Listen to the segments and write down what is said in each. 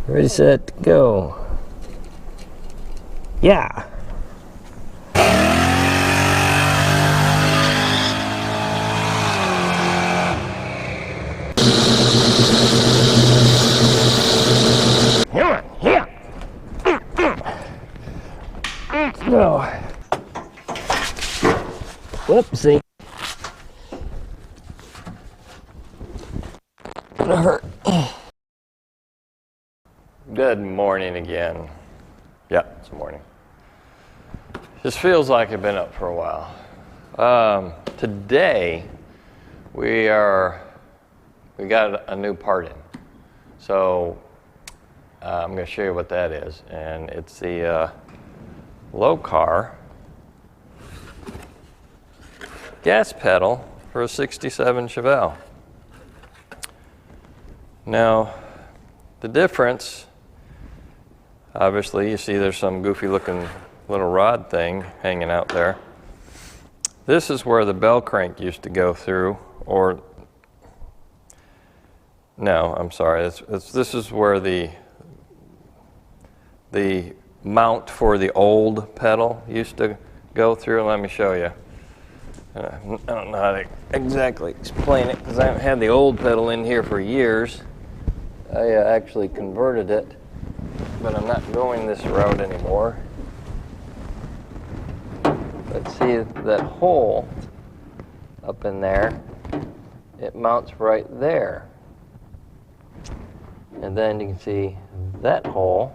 Ready, set, go. Yeah. No. Whoopsie. Gonna hurt. Good morning again. Yeah, it's morning. Just feels like I've been up for a while. Today we got a new part in. So I'm going to show you what that is, and it's the Lokar gas pedal for a 67 Chevelle. Now, the difference, obviously, you see there's some goofy looking little rod thing hanging out there. This is where the bell crank used to go through, or no, I'm sorry, this is where the mount for the old pedal used to go through. Let me show you. I don't know how to exactly explain it because I haven't had the old pedal in here for years. I actually converted it, but I'm not going this route anymore. But see that hole up in there, it mounts right there. And then you can see that hole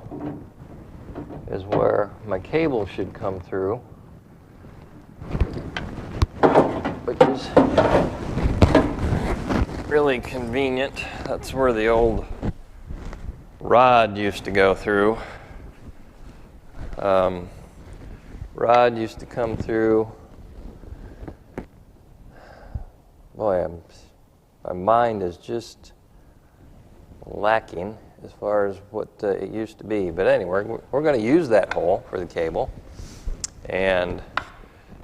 is where my cable should come through, which is really convenient. That's where the old rod used to go through. Rod used to come through. Boy, my mind is just lacking as far as what it used to be. But anyway, we're going to use that hole for the cable. And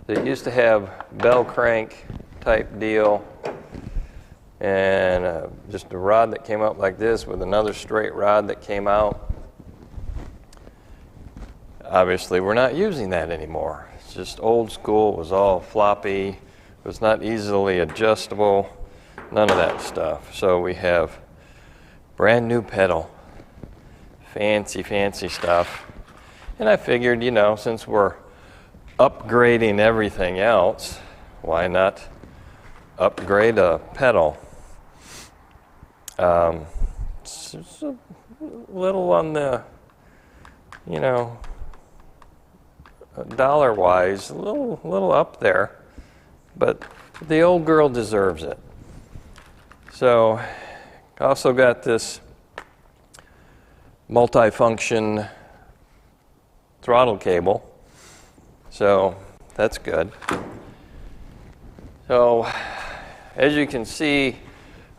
it used to have bell crank type deal, and just a rod that came up like this with another straight rod that came out. Obviously, we're not using that anymore. It's just old school. It was all floppy. It was not easily adjustable. None of that stuff. So we have brand new pedal. Fancy, fancy stuff. And I figured, you know, since we're upgrading everything else, why not upgrade a pedal? It's just a little on the, you know, dollar-wise, a little up there, but the old girl deserves it. So, also got this multi-function throttle cable, so that's good. So, as you can see,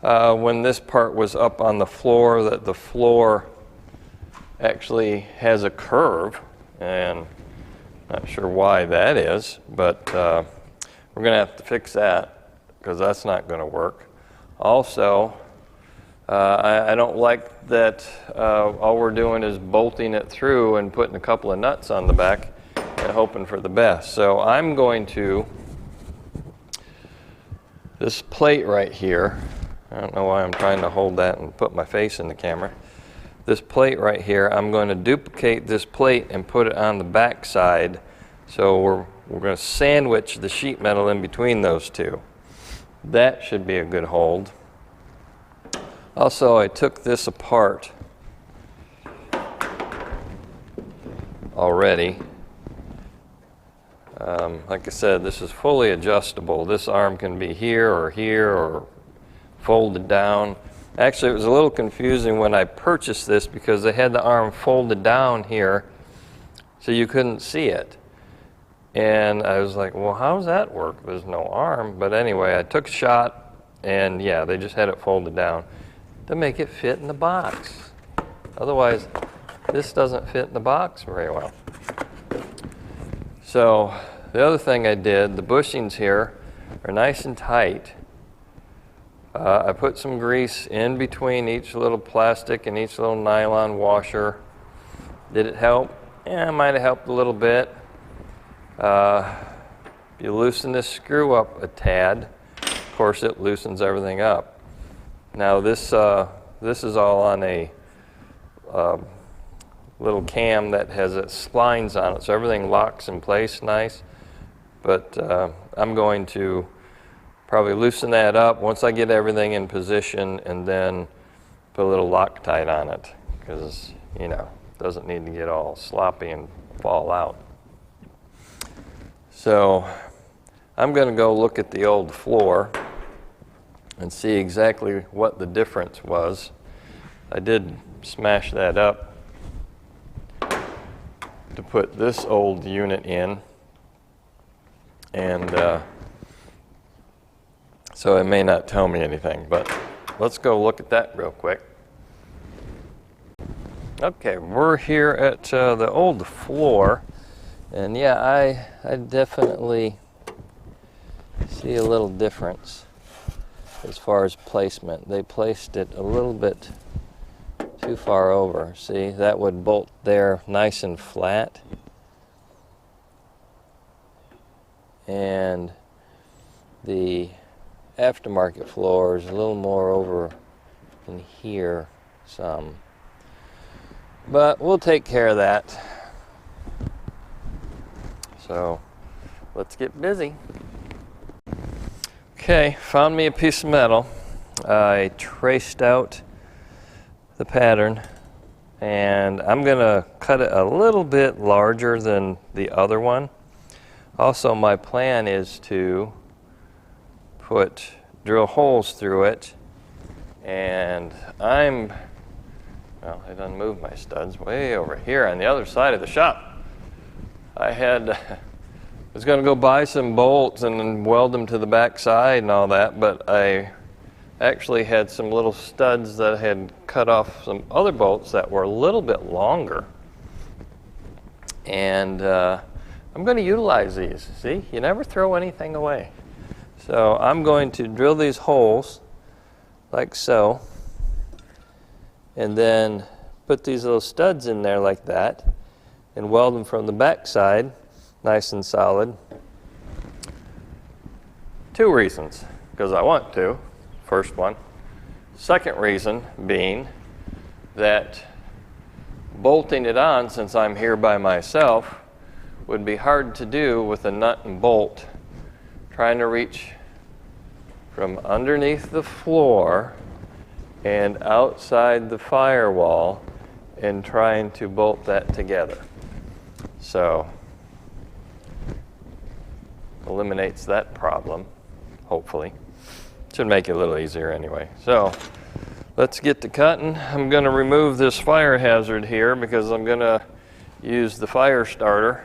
when this part was up on the floor, that the floor actually has a curve, and not sure why that is, but we're going to have to fix that because that's not going to work. Also, I don't like that all we're doing is bolting it through and putting a couple of nuts on the back and hoping for the best. So I'm going to, this plate right here, I don't know why I'm trying to hold that and put my face in the camera. This plate right here, I'm going to duplicate this plate and put it on the back side. So we're going to sandwich the sheet metal in between those two. That should be a good hold. Also, I took this apart already. Like I said, this is fully adjustable. This arm can be here or folded down. Actually, it was a little confusing when I purchased this because they had the arm folded down here so you couldn't see it. And I was like, well, how does that work? There's no arm. But anyway, I took a shot, and yeah, they just had it folded down to make it fit in the box. Otherwise, this doesn't fit in the box very well. So the other thing I did, the bushings here are nice and tight. I put some grease in between each little plastic and each little nylon washer. Did it help? Yeah, it might have helped a little bit. You loosen this screw up a tad, of course it loosens everything up. Now this is all on a little cam that has its splines on it, so everything locks in place nice. But I'm going to probably loosen that up once I get everything in position, and then put a little Loctite on it, because you know, it doesn't need to get all sloppy and fall out. So I'm going to go look at the old floor and see exactly what the difference was. I did smash that up to put this old unit in, and so it may not tell me anything, but let's go look at that real quick. Okay, we're here at the old floor, and yeah, I definitely see a little difference as far as placement. They placed it a little bit too far over. See, that would bolt there nice and flat, and the aftermarket floor is a little more over in here some, but we'll take care of that. So let's get busy. Okay, found me a piece of metal. I traced out the pattern, and I'm gonna cut it a little bit larger than the other one. Also, my plan is to drill holes through it, and well, I done moved my studs way over here on the other side of the shop. I was going to go buy some bolts and then weld them to the back side and all that, but I actually had some little studs that I had cut off some other bolts that were a little bit longer, and I'm going to utilize these. See, you never throw anything away. So I'm going to drill these holes like so, and then put these little studs in there like that, and weld them from the back side nice and solid. 2 reasons, because I want to. First one. Second reason being that bolting it on, since I'm here by myself, would be hard to do with a nut and bolt, trying to reach from underneath the floor and outside the firewall and trying to bolt that together. So eliminates that problem, hopefully. Should make it a little easier anyway. So let's get to cutting. I'm going to remove this fire hazard here because I'm going to use the fire starter,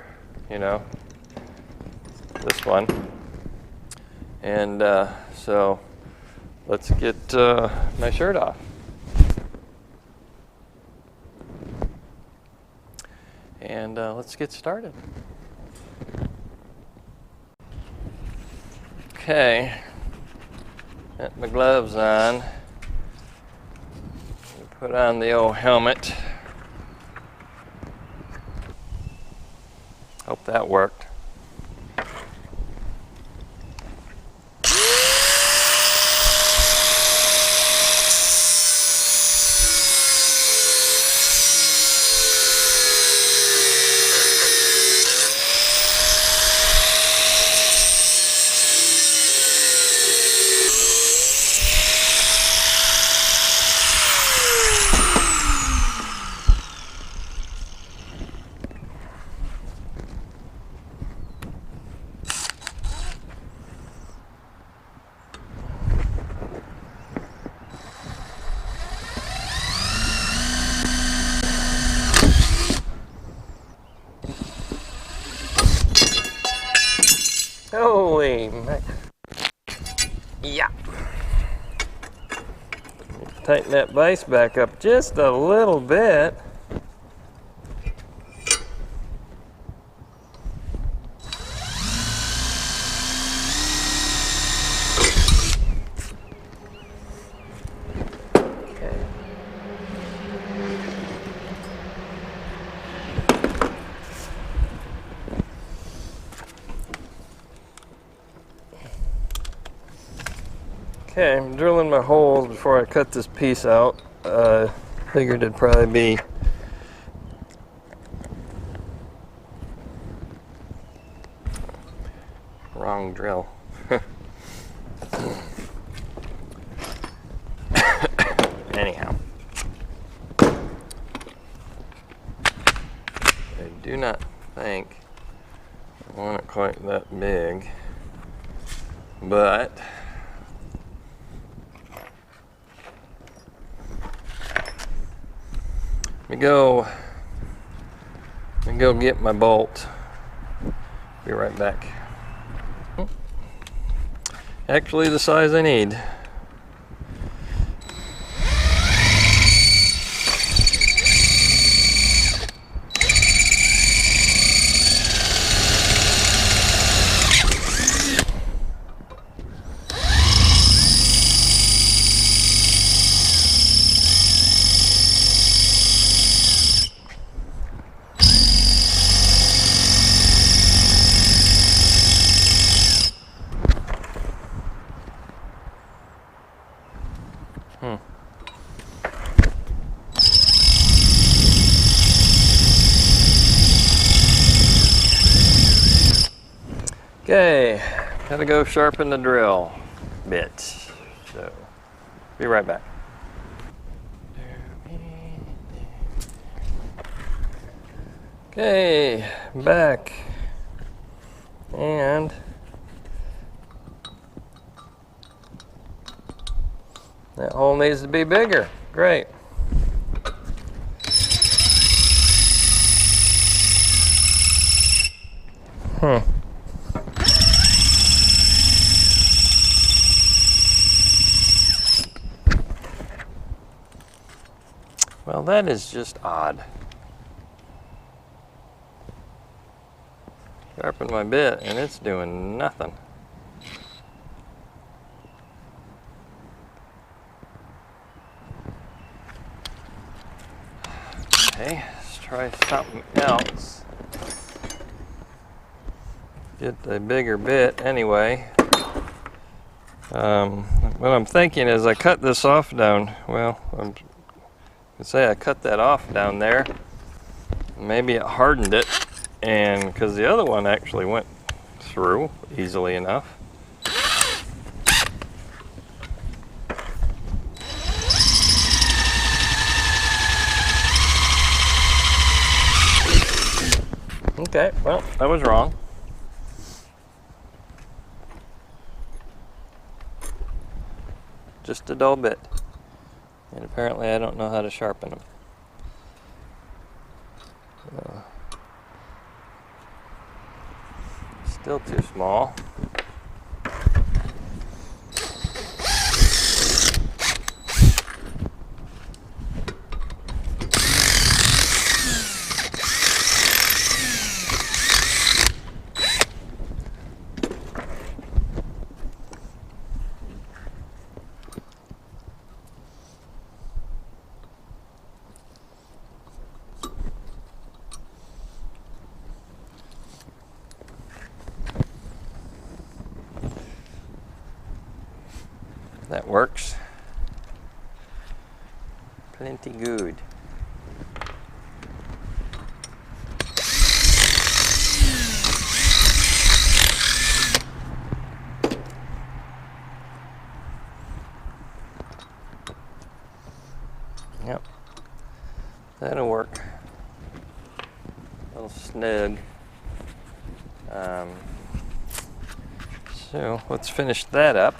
you know, this one. And so let's get my shirt off. And let's get started. Okay, got my gloves on. Put on the old helmet. Hope that worked. Holy man. Yeah. Tighten that vise back up just a little bit. Okay, I'm drilling my holes before I cut this piece out. Figured it'd probably be wrong drill. Anyhow, I do not think I want it quite that big, but let me go get my bolt. Be right back. Actually, the size I need. Okay, gotta go sharpen the drill bit. So, be right back. Okay, back. And that hole needs to be bigger. Great. Well, that is just odd. Sharpen my bit and it's doing nothing. Okay, let's try something else. Get a bigger bit anyway. What I'm thinking is I cut this off down, well, I cut that off down there. Maybe it hardened it, and because the other one actually went through easily enough. Okay, well, I was wrong. Just a dull bit. And apparently I don't know how to sharpen them. Still too small. That works. Plenty good. Yep, that'll work. A little snug. So let's finish that up.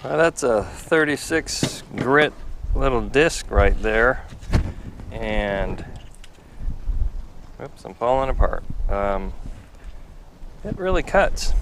Well, that's a 36 grit little disc right there, and oops, I'm falling apart. It really cuts.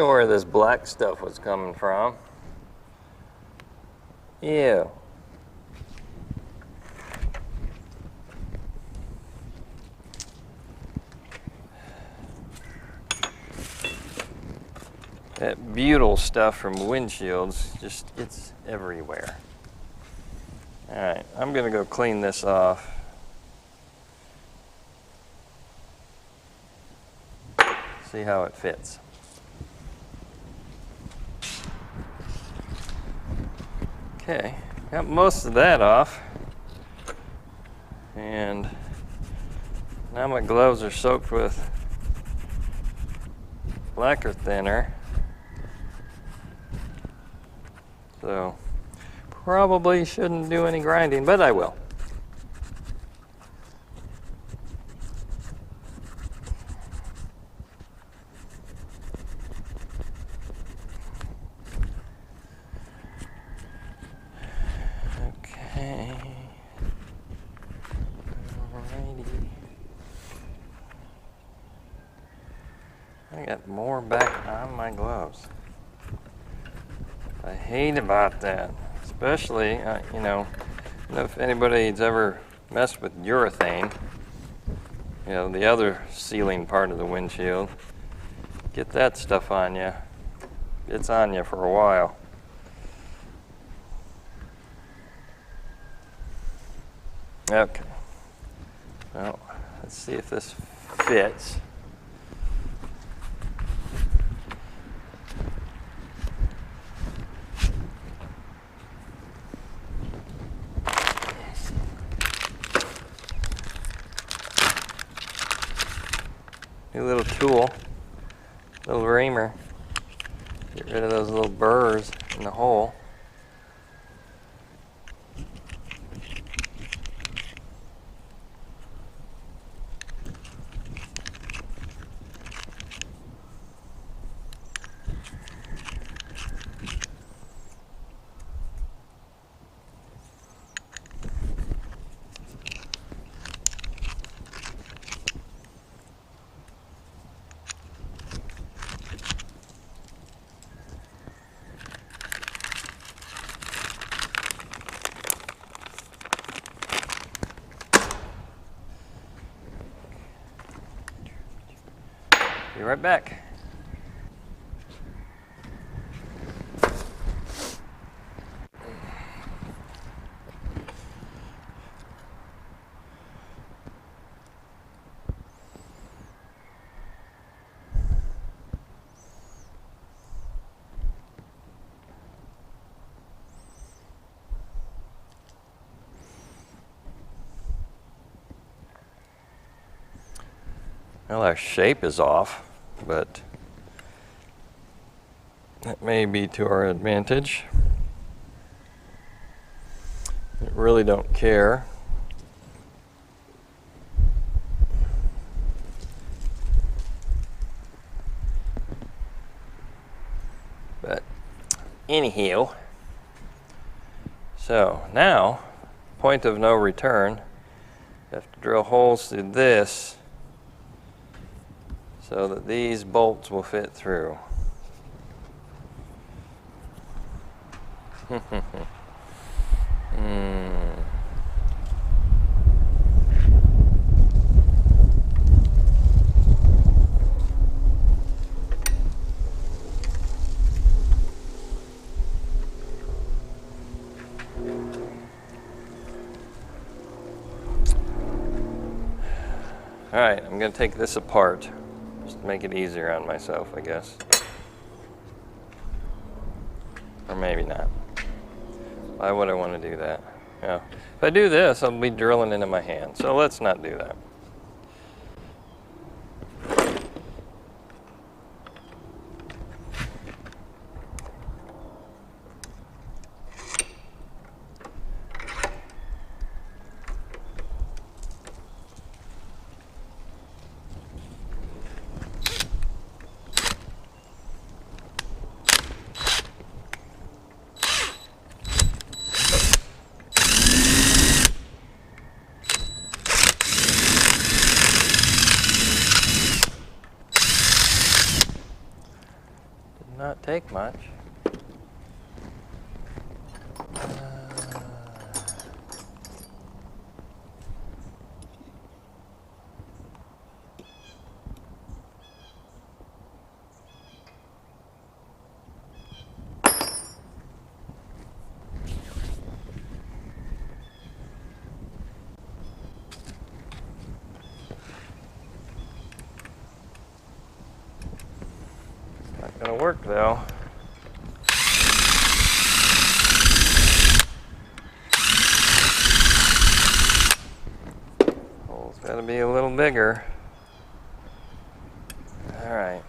wondering where this black stuff was coming from. Ew. That butyl stuff from windshields just gets everywhere. All right, I'm gonna go clean this off. See how it fits. Okay, got most of that off. And now my gloves are soaked with lacquer thinner. So probably shouldn't do any grinding, but I will. Okay. Alrighty. I got more back on my gloves. I hate about that, especially, you know if anybody's ever messed with urethane, the other sealing part of the windshield, get that stuff on you. It's on you for a while. Okay, well, let's see if this fits. New little tool, little reamer. Get rid of those little burrs in the hole. Be right back. Well, our shape is off, but that may be to our advantage. I really don't care. But anyhow, so now, point of no return. You have to drill holes through this so that these bolts will fit through. All right, I'm going to take this apart. Just to make it easier on myself, I guess. Or maybe not. Why would I want to do that? Yeah. If I do this, I'll be drilling into my hand. So let's not do that. take much. Not gonna work though. Hole's gotta be a little bigger. All right,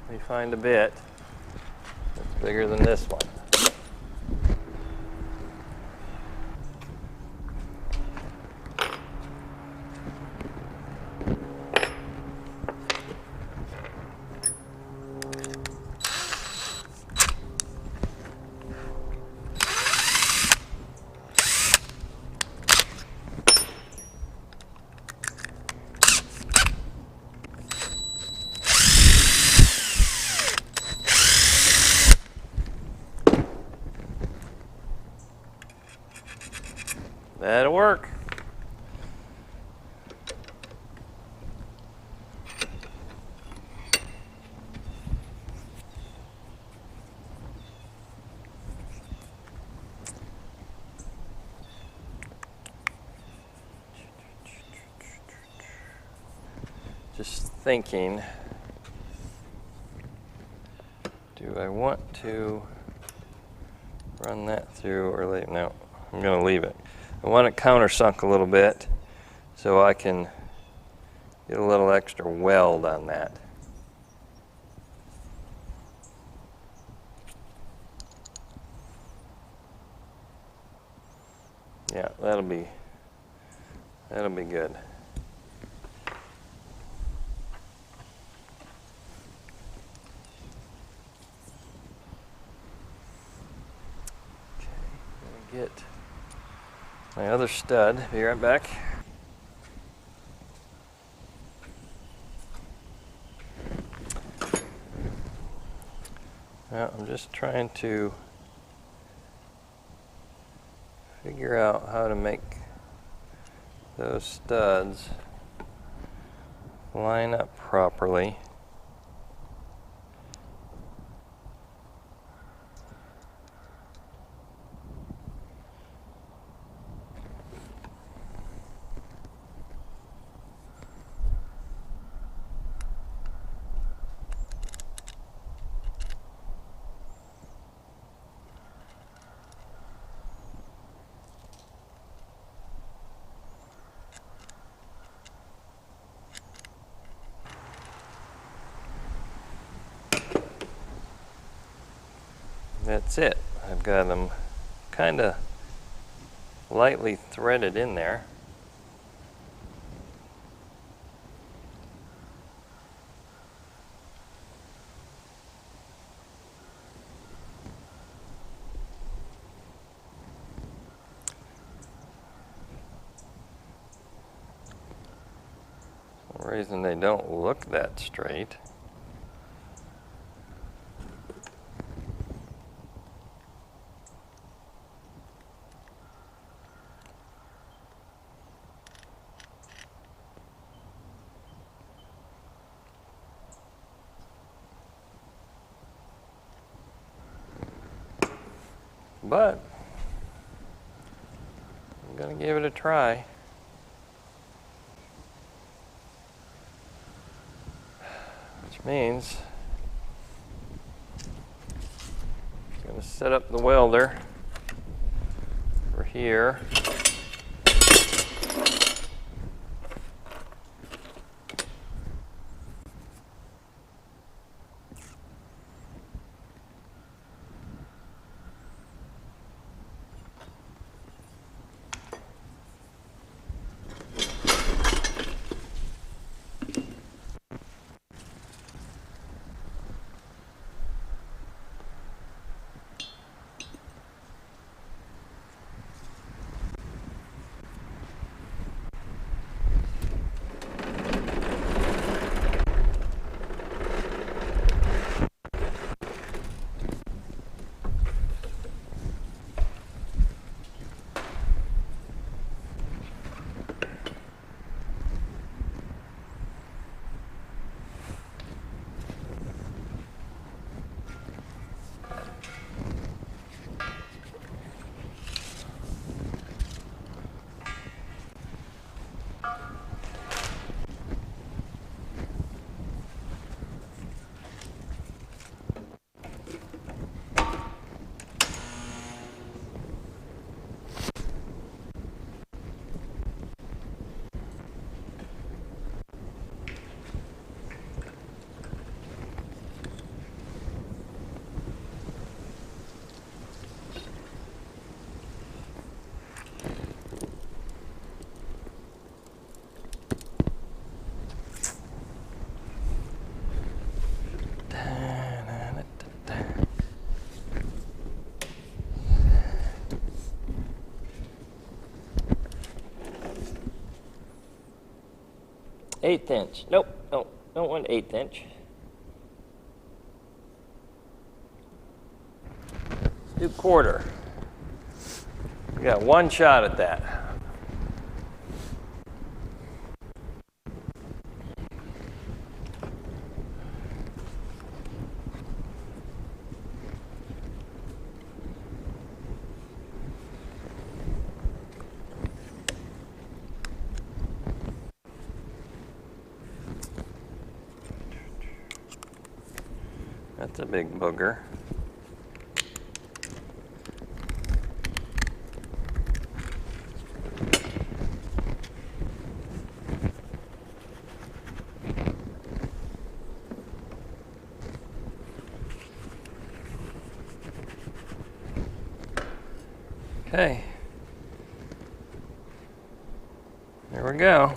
let me find a bit that's bigger than this one. That'll work. Just thinking, do I want to run that through or leave? No, I'm going to leave it. I want it countersunk a little bit so I can get a little extra weld on that. Yeah, that'll be good. Okay, let me get my other stud. Be right back. Now, I'm just trying to figure out how to make those studs line up properly. That's it. I've got them kind of lightly threaded in there. For some reason they don't look that straight. But I'm going to give it a try. Which means I'm going to set up the welder for here. 1/8 inch. Nope, nope, don't want 1/8 inch. Let's do 1/4. We got one shot at that. That's a big booger. Okay. There we go.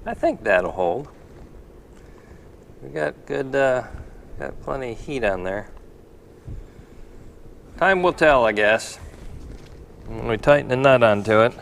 I think that'll hold. We got good, got plenty of heat on there. Time will tell, I guess, when we tighten the nut onto it.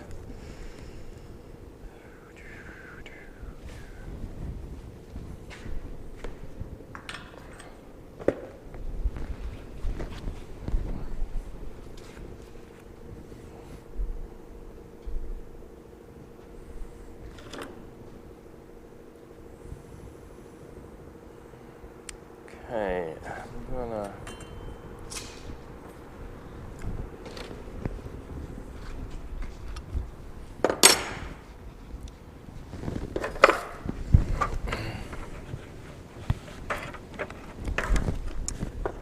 Okay, I'm gonna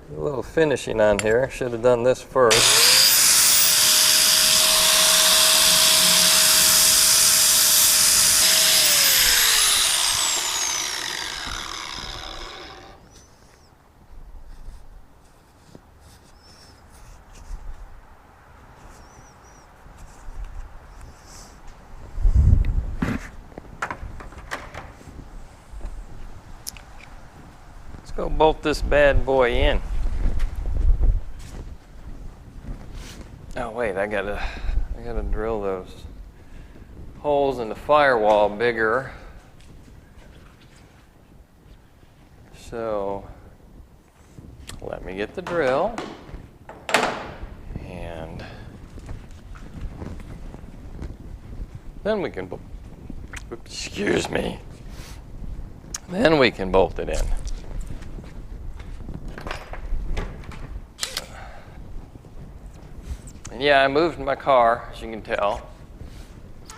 do a little finishing on here. Should have done this first. Go bolt this bad boy in. Oh wait, I gotta drill those holes in the firewall bigger. So let me get the drill and then we can, excuse me, then we can bolt it in. Yeah, I moved my car, as you can tell.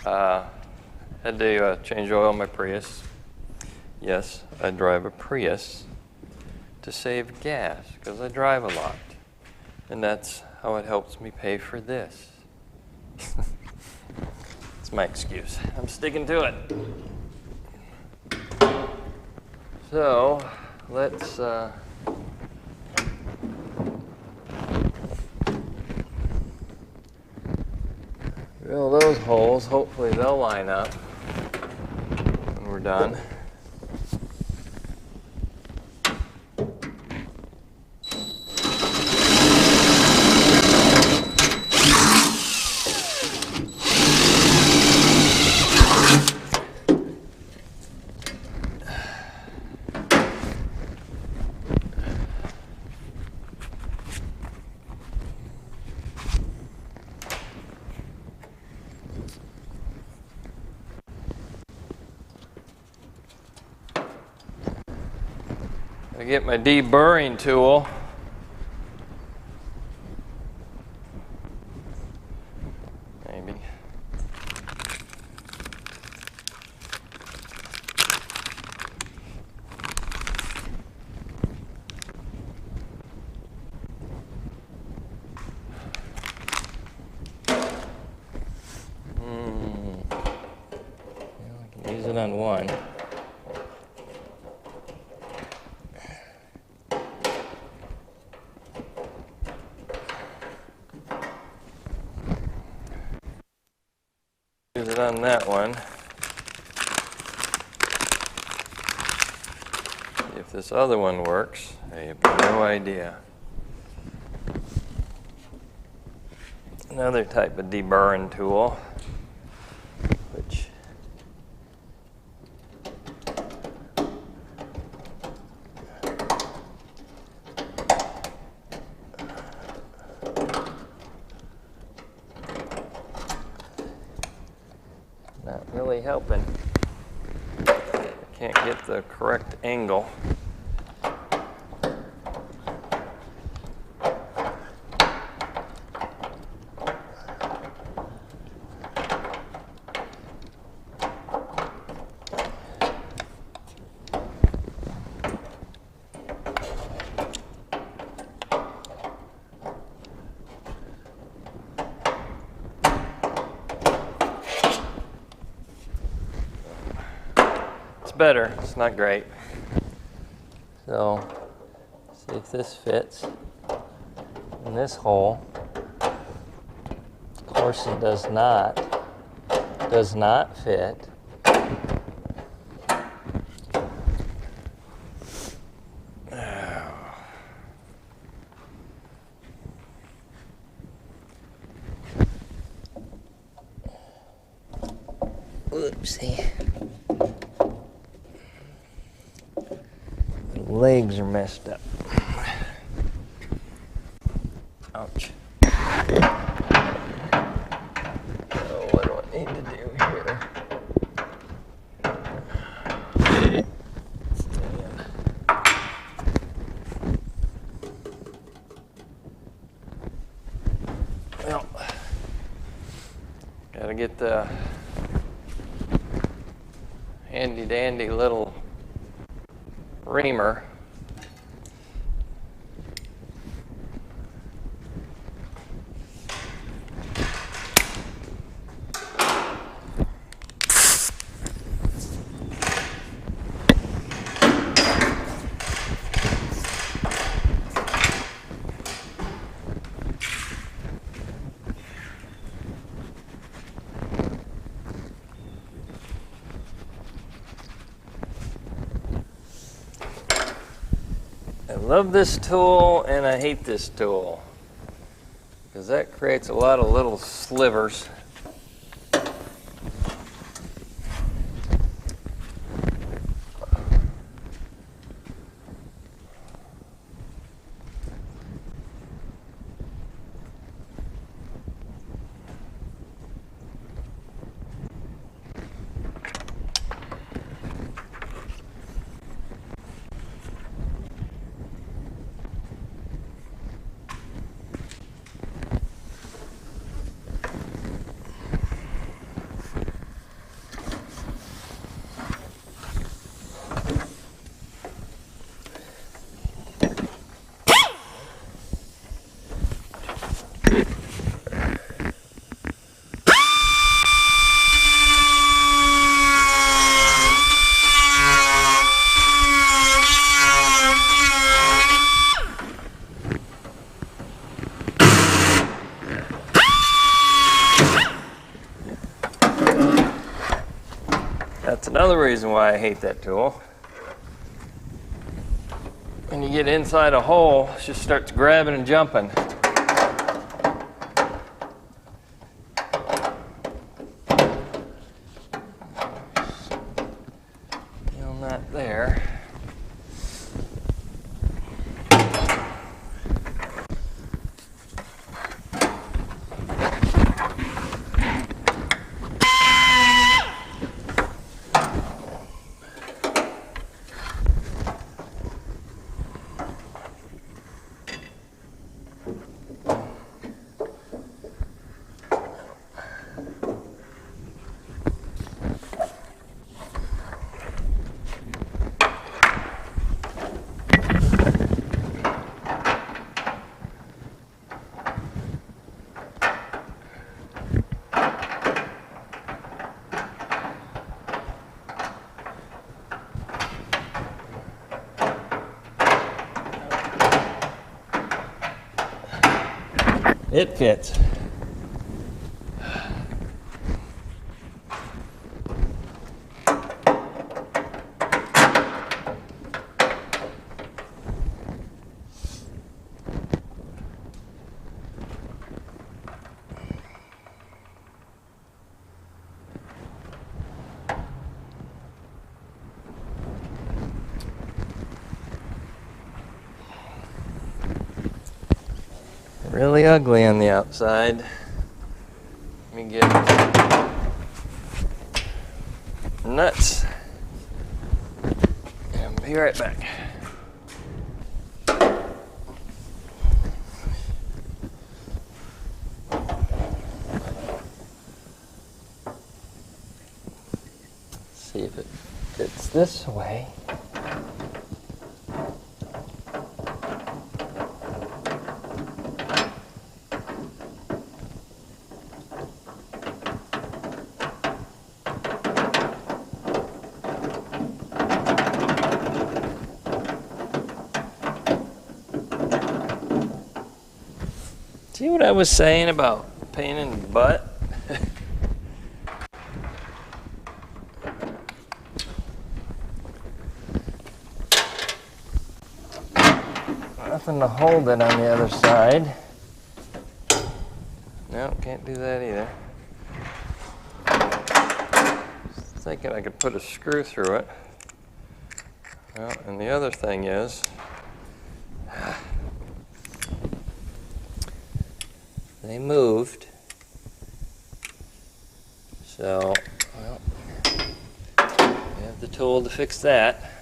Had to change oil in my Prius. Yes, I drive a Prius to save gas, because I drive a lot. And that's how it helps me pay for this. It's my excuse. I'm sticking to it. So, let's drill those holes. Hopefully they'll line up when we're done. I get my deburring tool. Maybe. I can use it on one. Use it on that one. If this other one works, I have no idea. Another type of deburring tool, which not really helping. I can't get the correct angle. Better. It's not great. So, see if this fits in this hole. Of course, it does not fit. Oopsie. Legs are messed up. Ouch. Oh, what do I need to do here? Well, gotta get the handy dandy little reamer. I love this tool and I hate this tool because that creates a lot of little slivers. That's another reason why I hate that tool. When you get inside a hole, it just starts grabbing and jumping. Still not there. fits. Really ugly on the outside. Let me get nuts. And be right back. See if it fits this way. See what I was saying about pain in the butt? Nothing to hold it on the other side. No, can't do that either. Just thinking I could put a screw through it. Well, and the other thing is, they moved. So, well, we have the tool to fix that.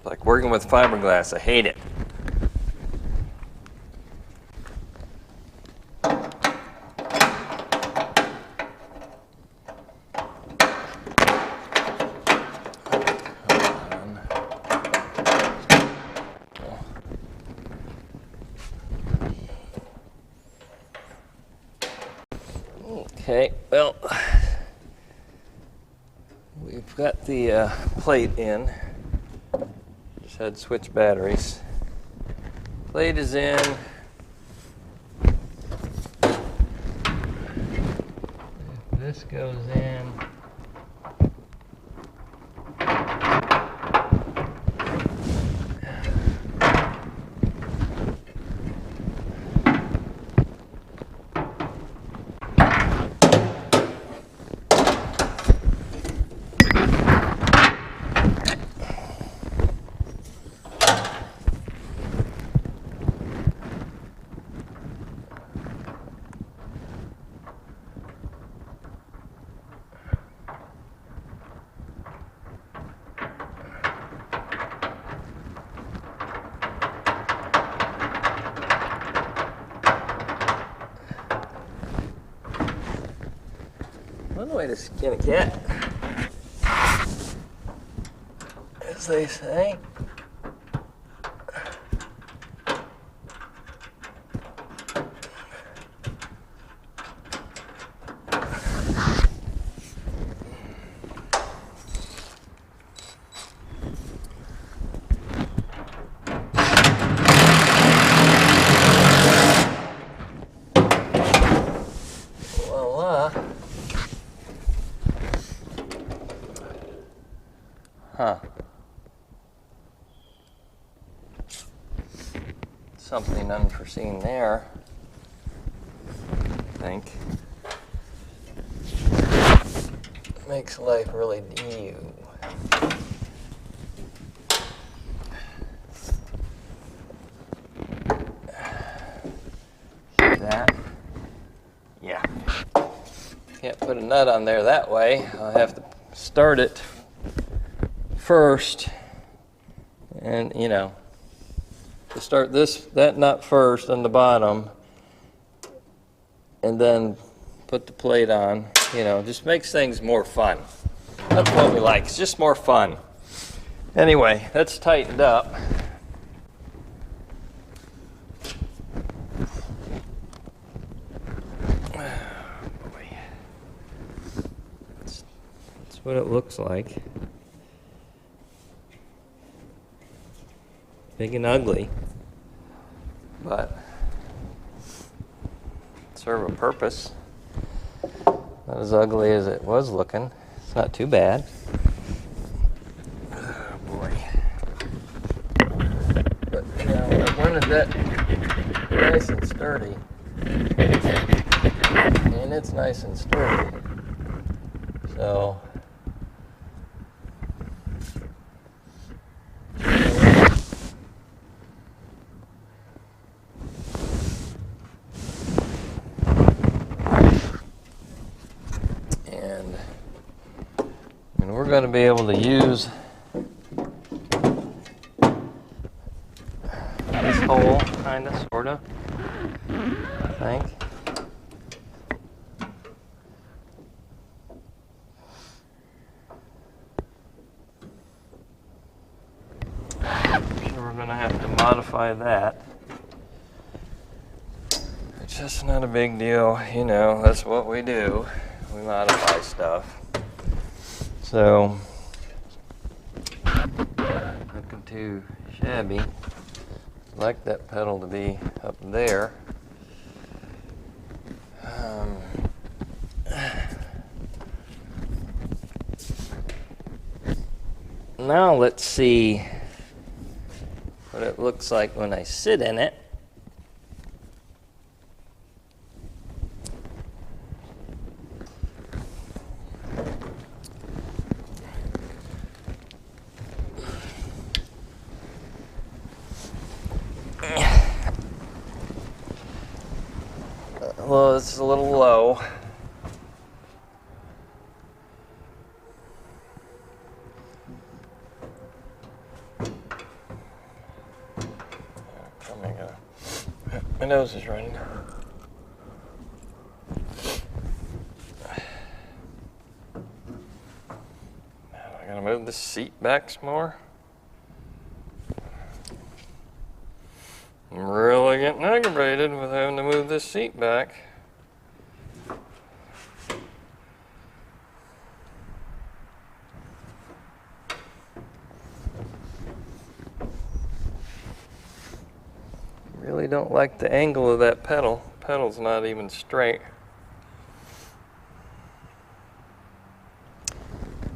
Like working with fiberglass, I hate it. Okay, well, we've got the plate in. Just had to switch batteries. Plate is in. If this goes in, one way to skin a cat, as they say. Huh. Something unforeseen there, I think. Makes life really new. That. Yeah. Can't put a nut on there that way. I'll have to start it first. And, you know, to start that nut first on the bottom, and then put the plate on, you know, just makes things more fun. That's what we like, it's just more fun. Anyway, that's tightened up. Boy. That's what it looks like. Big and ugly, but serve a purpose. Not as ugly as it was looking. It's not too bad. Oh boy. But you know, I wanted that nice and sturdy. And it's nice and sturdy. So we're going to be able to use this hole, kind of, sort of, I think. So we're going to have to modify that. It's just not a big deal, you know, that's what we do. We modify stuff. So, looking too shabby. I'd like that pedal to be up there. Now let's see what it looks like when I sit in it. Well, it's a little low. My nose is running. I gotta move this seat back some more. I'm really getting aggravated with having to move this seat back. Really don't like the angle of that pedal. Pedal's not even straight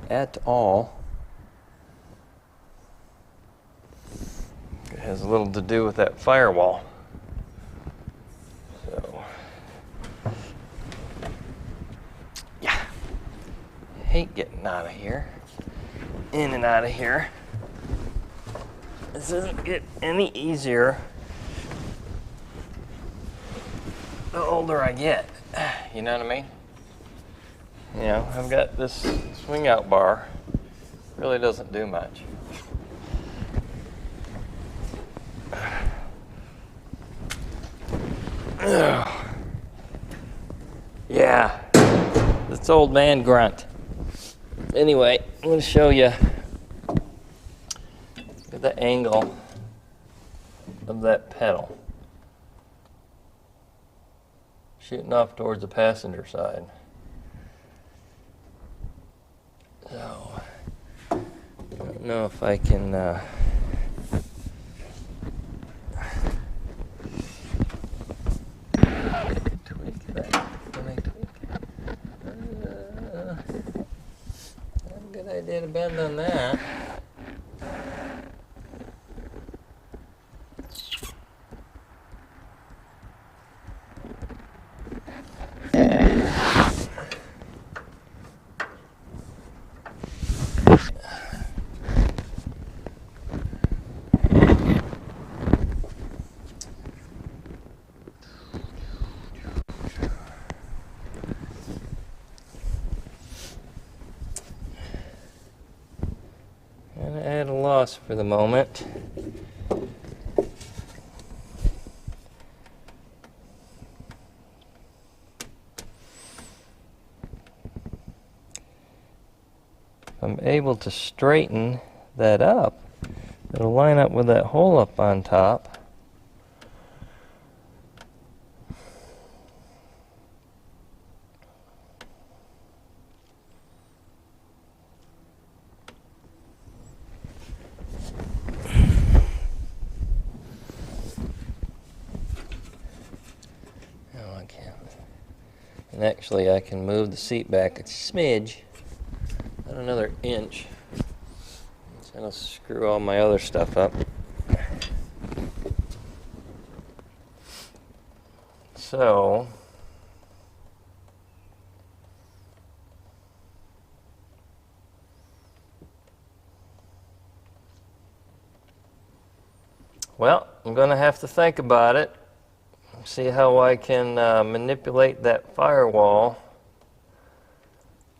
at all. It has a little to do with that firewall. So, yeah. Hate getting out of here. In and out of here. This doesn't get any easier the older I get. You know what I mean? You know, I've got this swing out bar. Really doesn't do much. Yeah, it's old man grunt. Anyway, I'm going to show you the angle of that pedal. Shooting off towards the passenger side. So, I don't know if I can tweak that. Can I tweak it? Not a good idea to bend on that. kind of at a loss for the moment. If I'm able to straighten that up, it'll line up with that hole up on top. And actually I can move the seat back a smidge, about another inch. So that'll screw all my other stuff up. So, well, I'm going to have to think about it. See how I can manipulate that firewall,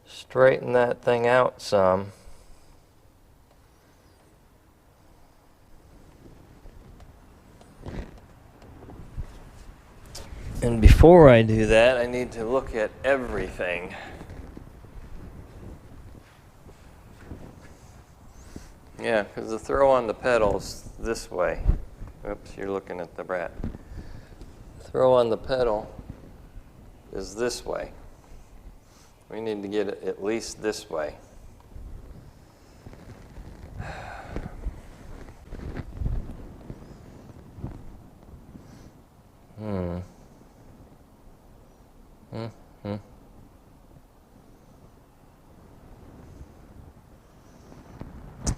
straighten that thing out some. And before I do that, I need to look at everything. Yeah, because the throw on the pedal's this way. Oops, you're looking at the brat. Throw on the pedal is this way. We need to get it at least this way.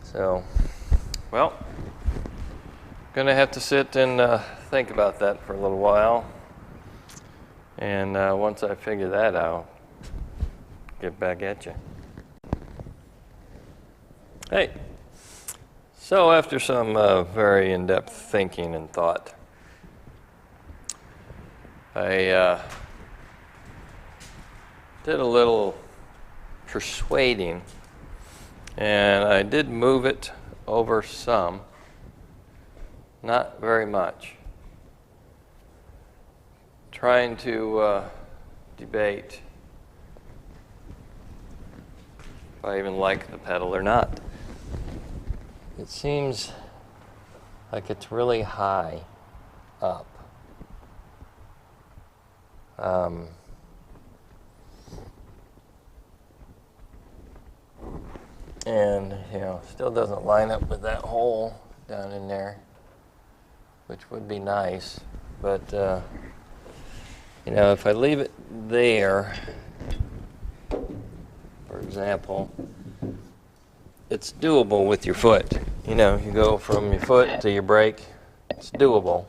So, well, gonna have to sit and think about that for a little while. And once I figure that out, get back at you. Hey, so after some very in-depth thinking and thought, I did a little persuading, and I did move it over some, not very much. Trying to debate if I even like the pedal or not. It seems like it's really high up. And, you know, still doesn't line up with that hole down in there, which would be nice. But, you know, if I leave it there, for example, it's doable with your foot. You know, you go from your foot to your brake, it's doable.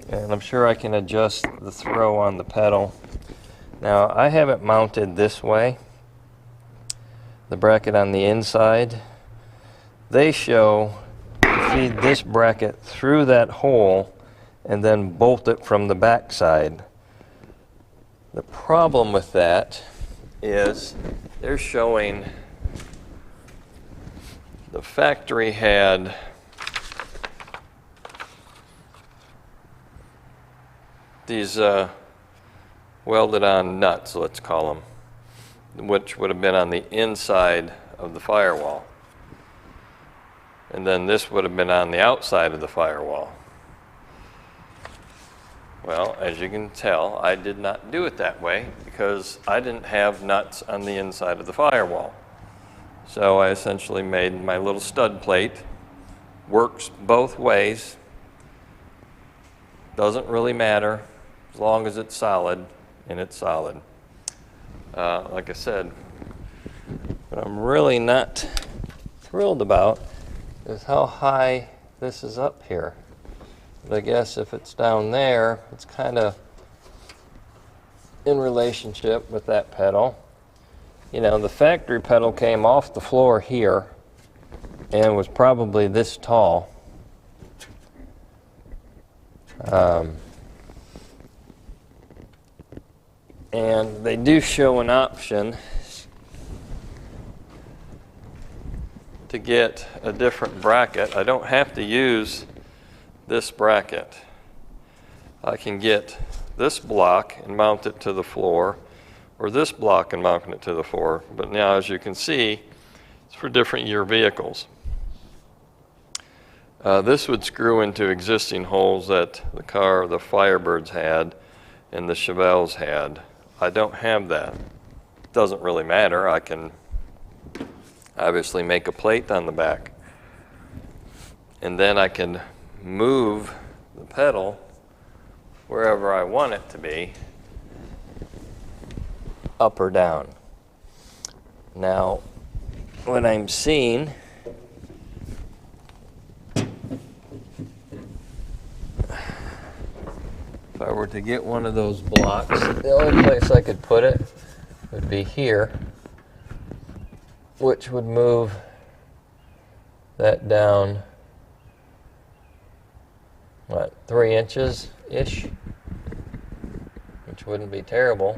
And I'm sure I can adjust the throw on the pedal. Now, I have it mounted this way, the bracket on the inside. They show to feed this bracket through that hole and then bolt it from the back side. The problem with that is they're showing the factory had these welded on nuts, let's call them, which would have been on the inside of the firewall. And then this would have been on the outside of the firewall. Well, as you can tell, I did not do it that way because I didn't have nuts on the inside of the firewall. So I essentially made my little stud plate. Works both ways. Doesn't really matter as long as it's solid, and it's solid. Like I said, what I'm really not thrilled about is how high this is up here. But I guess if it's down there, it's kind of in relationship with that pedal. You know, the factory pedal came off the floor here and was probably this tall. And they do show an option to get a different bracket. I don't have to use this bracket. I can get this block and mount it to the floor, or this block and mount it to the floor. But now, as you can see, it's for different year vehicles. This would screw into existing holes that the Firebirds had and the Chevelles had. I don't have that. Doesn't really matter. I can obviously make a plate on the back. And then I can move the pedal wherever I want it to be, up or down. Now, what I'm seeing, if I were to get one of those blocks, the only place I could put it would be here, which would move that down, what, 3 inches-ish, which wouldn't be terrible.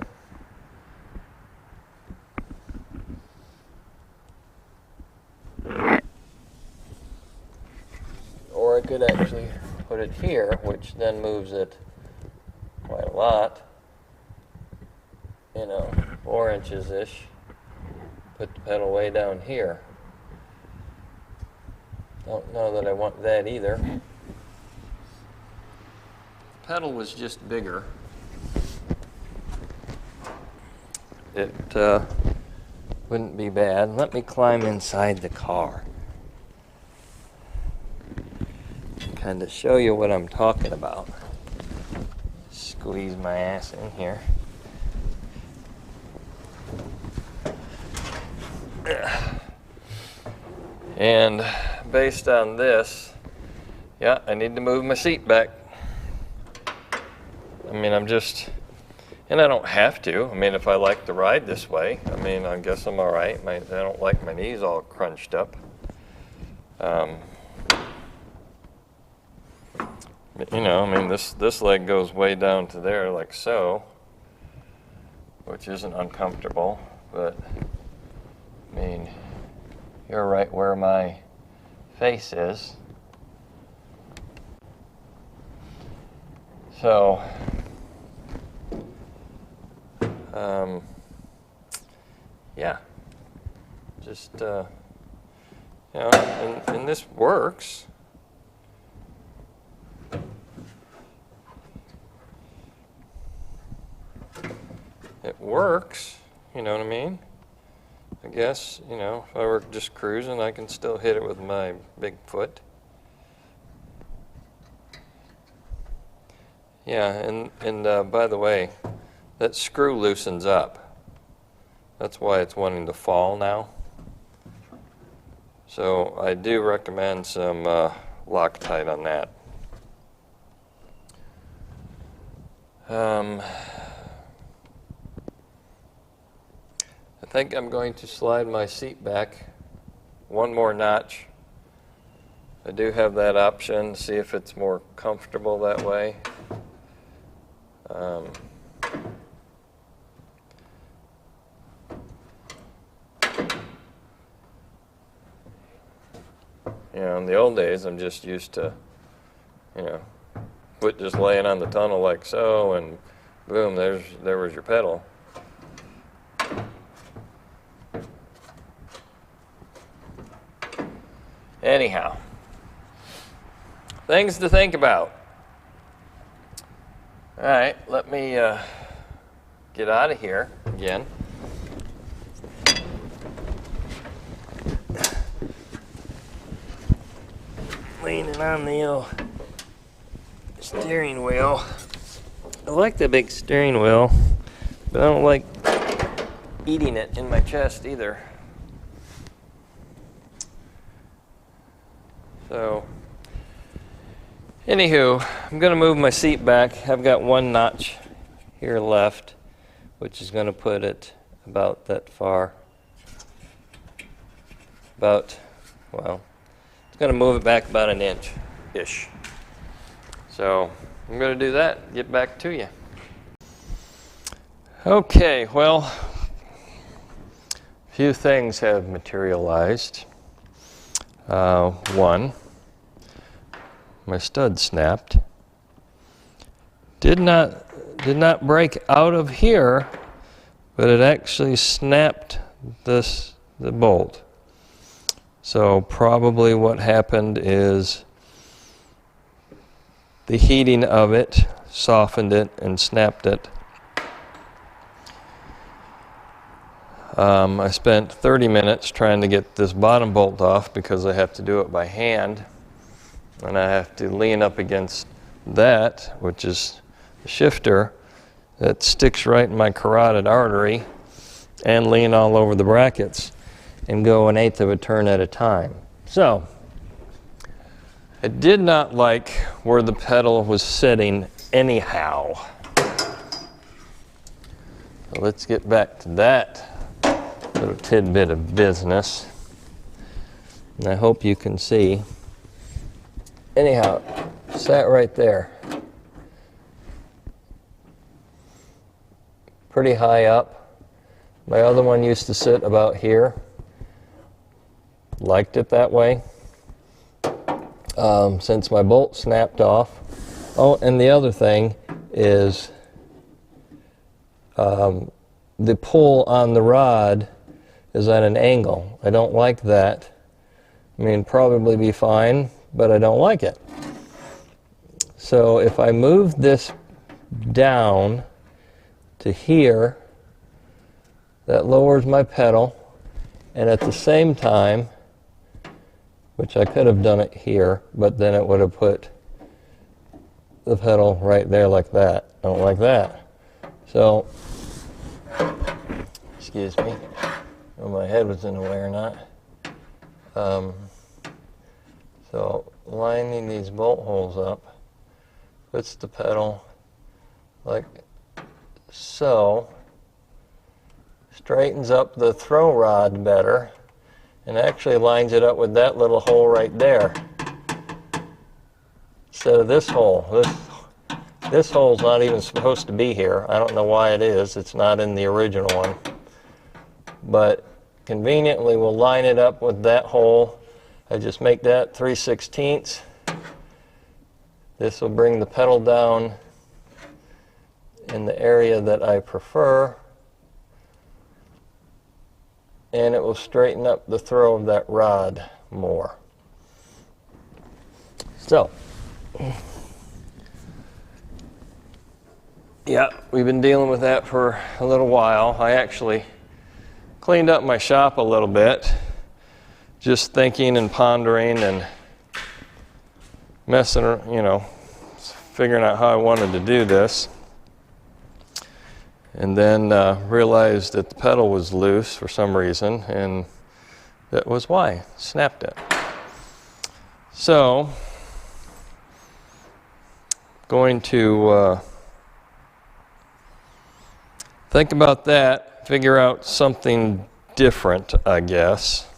Or I could actually put it here, which then moves it quite a lot, 4 inches-ish. Put the pedal way down here. Don't know that I want that either. The pedal was just bigger. It wouldn't be bad. Let me climb inside the car. Kind of show you what I'm talking about. Squeeze my ass in here. And based on this, yeah, I need to move my seat back. I mean, and I don't have to. I mean, if I like to ride this way, I mean, I guess I'm all right. I don't like my knees all crunched up. I mean, this leg goes way down to there like so, which isn't uncomfortable, but I mean, you're right where my face is. So, yeah, just, and this works. It works, you know what I mean? I guess, if I were just cruising, I can still hit it with my big foot. Yeah, and by the way, that screw loosens up. That's why it's wanting to fall now. So I do recommend some Loctite on that. I think I'm going to slide my seat back one more notch. I do have that option, see if it's more comfortable that way. In the old days, I'm just used to, foot just laying on the tunnel like so, and boom, there was your pedal. Anyhow, things to think about. All right, let me get out of here again. Leaning on the steering wheel. I like the big steering wheel, but I don't like eating it in my chest either. So, anywho, I'm going to move my seat back. I've got one notch here left, which is going to put it about that far. It's going to move it back about an inch-ish. So, I'm going to do that, get back to you. Okay, well, a few things have materialized. one, my stud snapped. Did not break out of here, but it actually snapped the bolt. So probably what happened is the heating of it softened it and snapped it. I spent 30 minutes trying to get this bottom bolt off because I have to do it by hand, and I have to lean up against that, which is the shifter that sticks right in my carotid artery, and lean all over the brackets and go 1/8 of a turn at a time. So I did not like where the pedal was sitting anyhow. So let's get back to that little tidbit of business. And I hope you can see. Anyhow, it sat right there. Pretty high up. My other one used to sit about here. Liked it that way. Since my bolt snapped off. Oh, and the other thing is the pull on the rod is at an angle. I don't like that. I mean, probably be fine, but I don't like it. So if I move this down to here, that lowers my pedal, and at the same time, which I could have done it here, but then it would have put the pedal right there like that. I don't like that. So, excuse me, I don't know if my head was in the way or not. So lining these bolt holes up puts the pedal like so, straightens up the throw rod better, and actually lines it up with that little hole right there instead of this hole. This hole's not even supposed to be here. I don't know why it is. It's not in the original one. But conveniently we'll line it up with that hole. I just make that 3/16. This will bring the pedal down in the area that I prefer, and it will straighten up the throw of that rod more. So, yeah, we've been dealing with that for a little while. I actually cleaned up my shop a little bit, just thinking and pondering and messing, figuring out how I wanted to do this. And then realized that the pedal was loose for some reason, and that was why. Snapped it. So, going to think about that, figure out something different, I guess.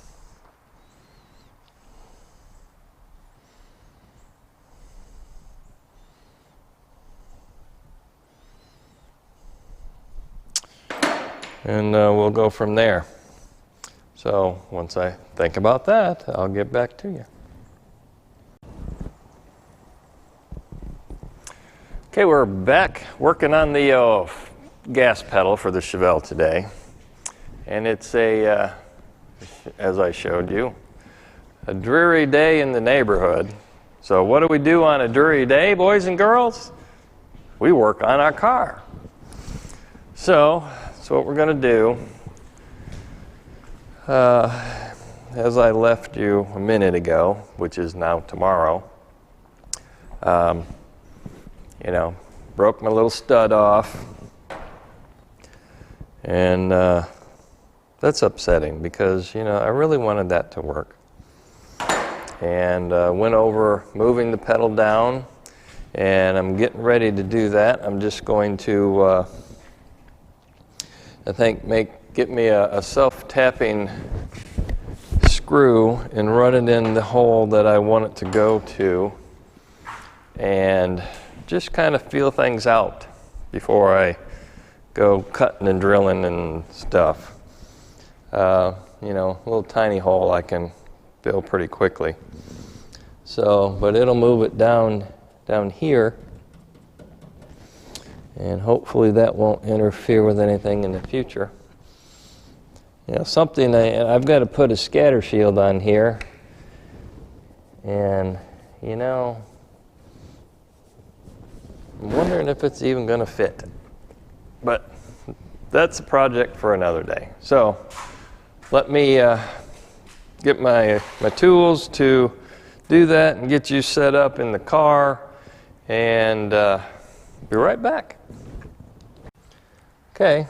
And we'll go from there. So once I think about that, I'll get back to you. Okay, we're back working on the gas pedal for the Chevelle today. And it's as I showed you, a dreary day in the neighborhood. So what do we do on a dreary day, boys and girls? We work on our car. So that's what we're going to do. As I left you a minute ago, which is now tomorrow, broke my little stud off. And that's upsetting because, I really wanted that to work. And went over moving the pedal down, and I'm getting ready to do that. I'm just going to I think get me a self-tapping screw and run it in the hole that I want it to go to, and just kind of feel things out before I go cutting and drilling and stuff. Little tiny hole I can spill pretty quickly. So, but it'll move it down here, and hopefully that won't interfere with anything in the future. You know, something I've got to put a scatter shield on here, and you know, I'm wondering if it's even going to fit. But that's a project for another day. So let me get my tools to do that and get you set up in the car, and be right back. Okay,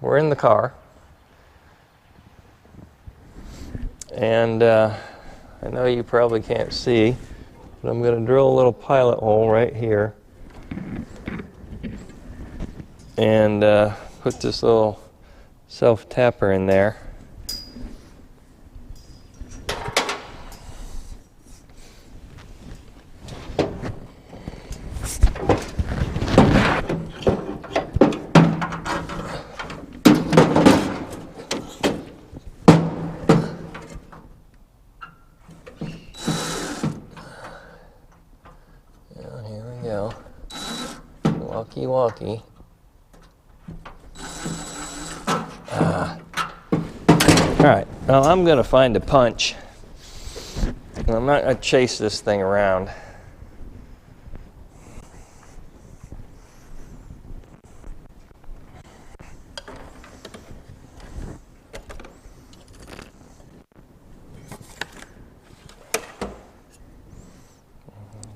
we're in the car, and I know you probably can't see, but I'm going to drill a little pilot hole right here and put this little self-tapper in there. Walkie. All right, now I'm going to find a punch, and I'm not going to chase this thing around.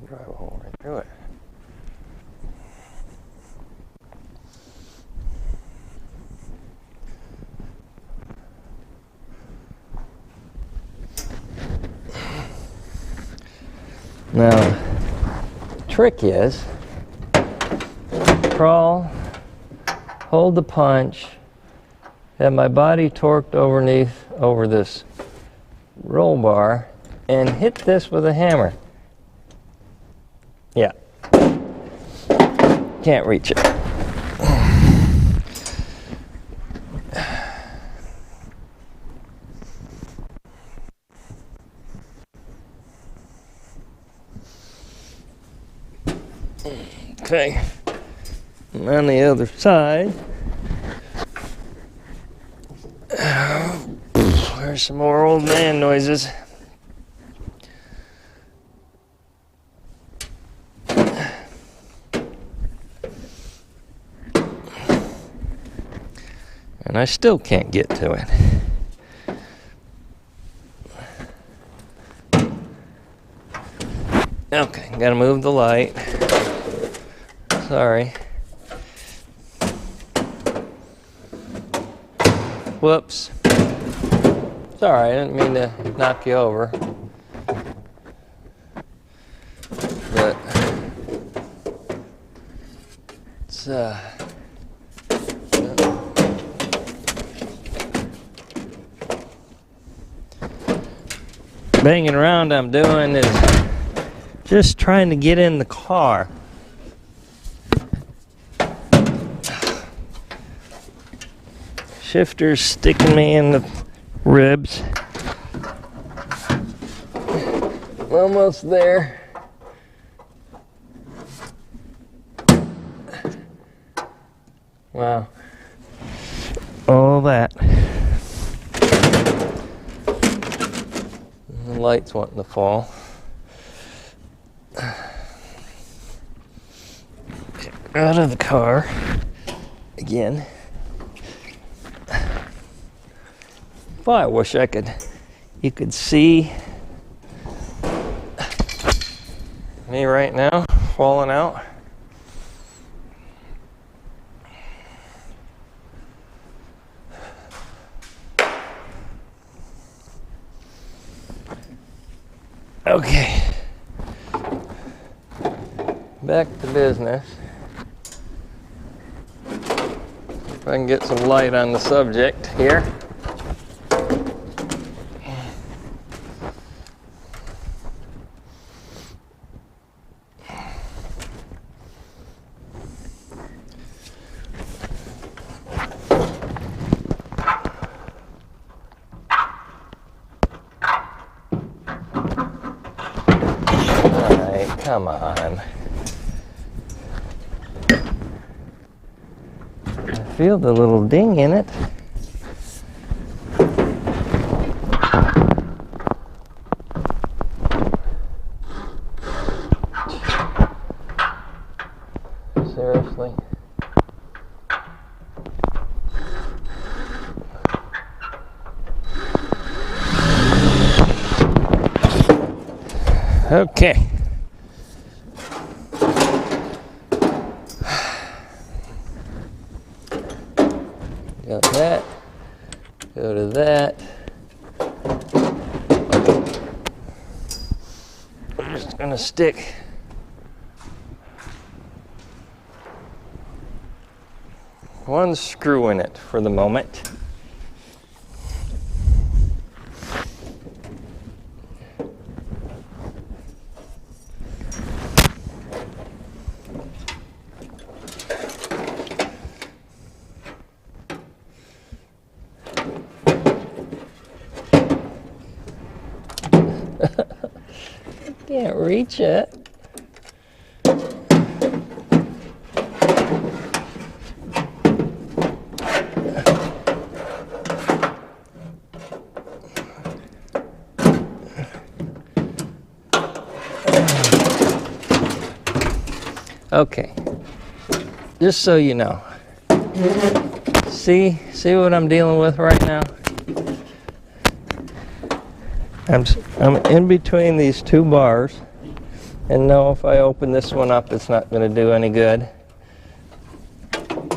Drive a hole right through it. Now, the trick is crawl, hold the punch, have my body torqued over this roll bar, and hit this with a hammer. Yeah. Can't reach it. Okay, and on the other side, there's some more old man noises. And I still can't get to it. Okay, gotta move the light. Sorry. Whoops. Sorry, I didn't mean to knock you over. But it's banging around I'm doing is just trying to get in the car. Shifter's sticking me in the ribs. Almost there. Wow. All that. The light's wanting to fall. Out of the car again. Boy, I wish you could see me right now falling out. Okay, back to business. If I can get some light on the subject here. right, come on. I feel the little ding in it. Seriously? Okay. Got that. Go to that. I'm just going to stick one screw in it for the moment. Can't reach it. Okay, just so you know, see what I'm dealing with right now? I'm in between these two bars, and no, if I open this one up, it's not going to do any good.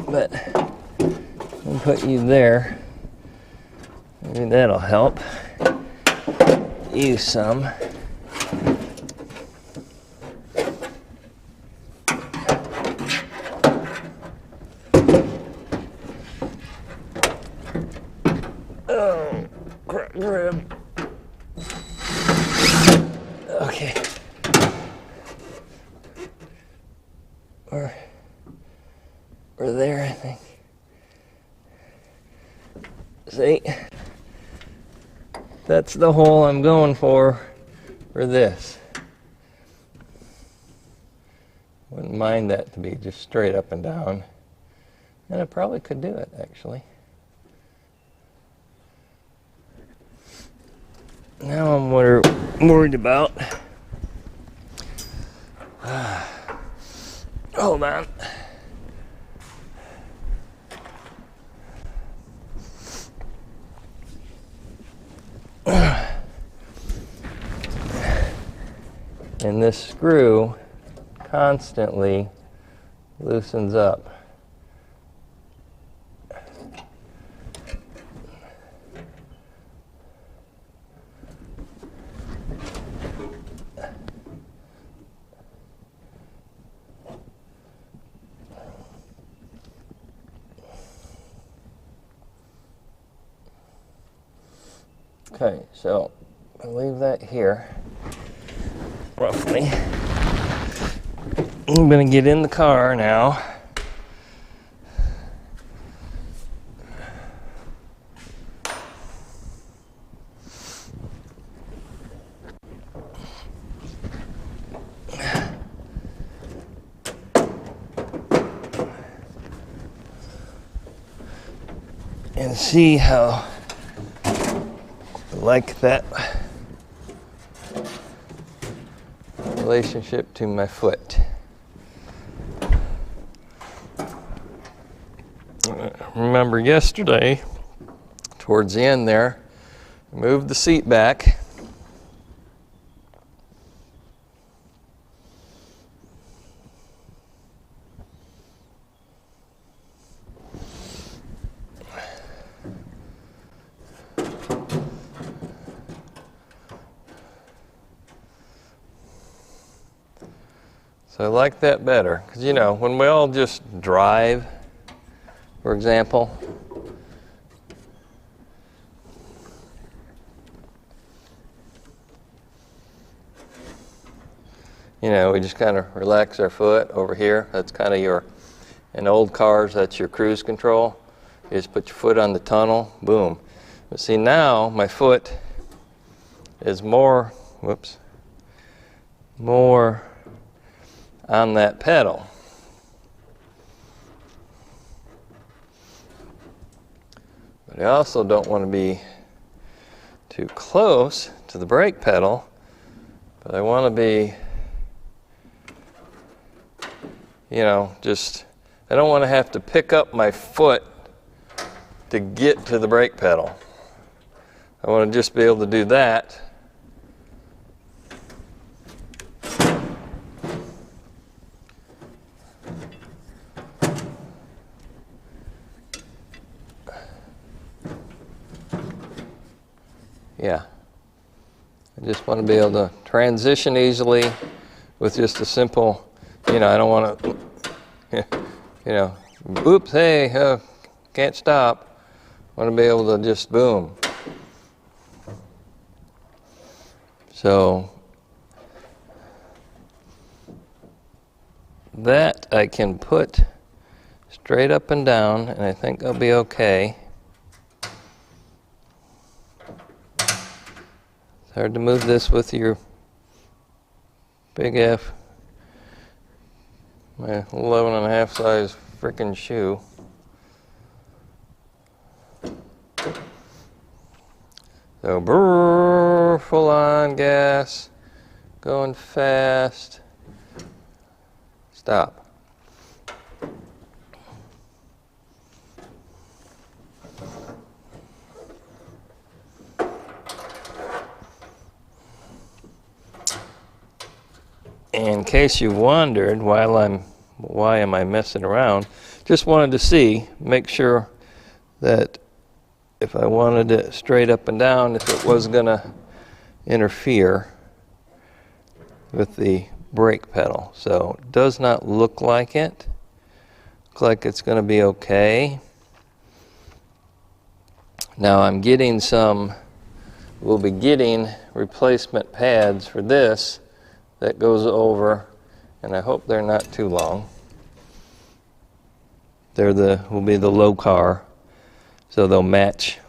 But I'll put you there. Maybe that'll help you some. Oh, crap, rib. Okay. We're there, I think. See? That's the hole I'm going for this. Wouldn't mind that to be just straight up and down. And I probably could do it, actually. Now I'm worried about. Hold on. And this screw constantly loosens up. Okay, so I'll leave that here, roughly. I'm gonna get in the car now. And see how like that relationship to my foot. Remember yesterday, towards the end there, I moved the seat back. So I like that better, because you know, when we all just drive, for example, you know, we just kind of relax our foot over here. That's kind of in old cars, that's your cruise control. You just put your foot on the tunnel, boom. But see now, my foot is more on that pedal. But I also don't want to be too close to the brake pedal, but I want to be, just, I don't want to have to pick up my foot to get to the brake pedal. I want to just be able to do that. Yeah. I just want to be able to transition easily with just a simple, I don't want to, oops, hey, can't stop. I want to be able to just boom. So that I can put straight up and down, and I think I'll be okay. It's hard to move this with your big F, my 11.5 size frickin' shoe. So brrr, full on gas, going fast, stop. In case you wondered why am I messing around, just wanted to make sure that if I wanted it straight up and down, if it was going to interfere with the brake pedal. So it does not look like it. Looks like it's going to be okay. Now we'll be getting replacement pads for this that goes over, and I hope they're not too long. Will be the Lokar, so they'll match.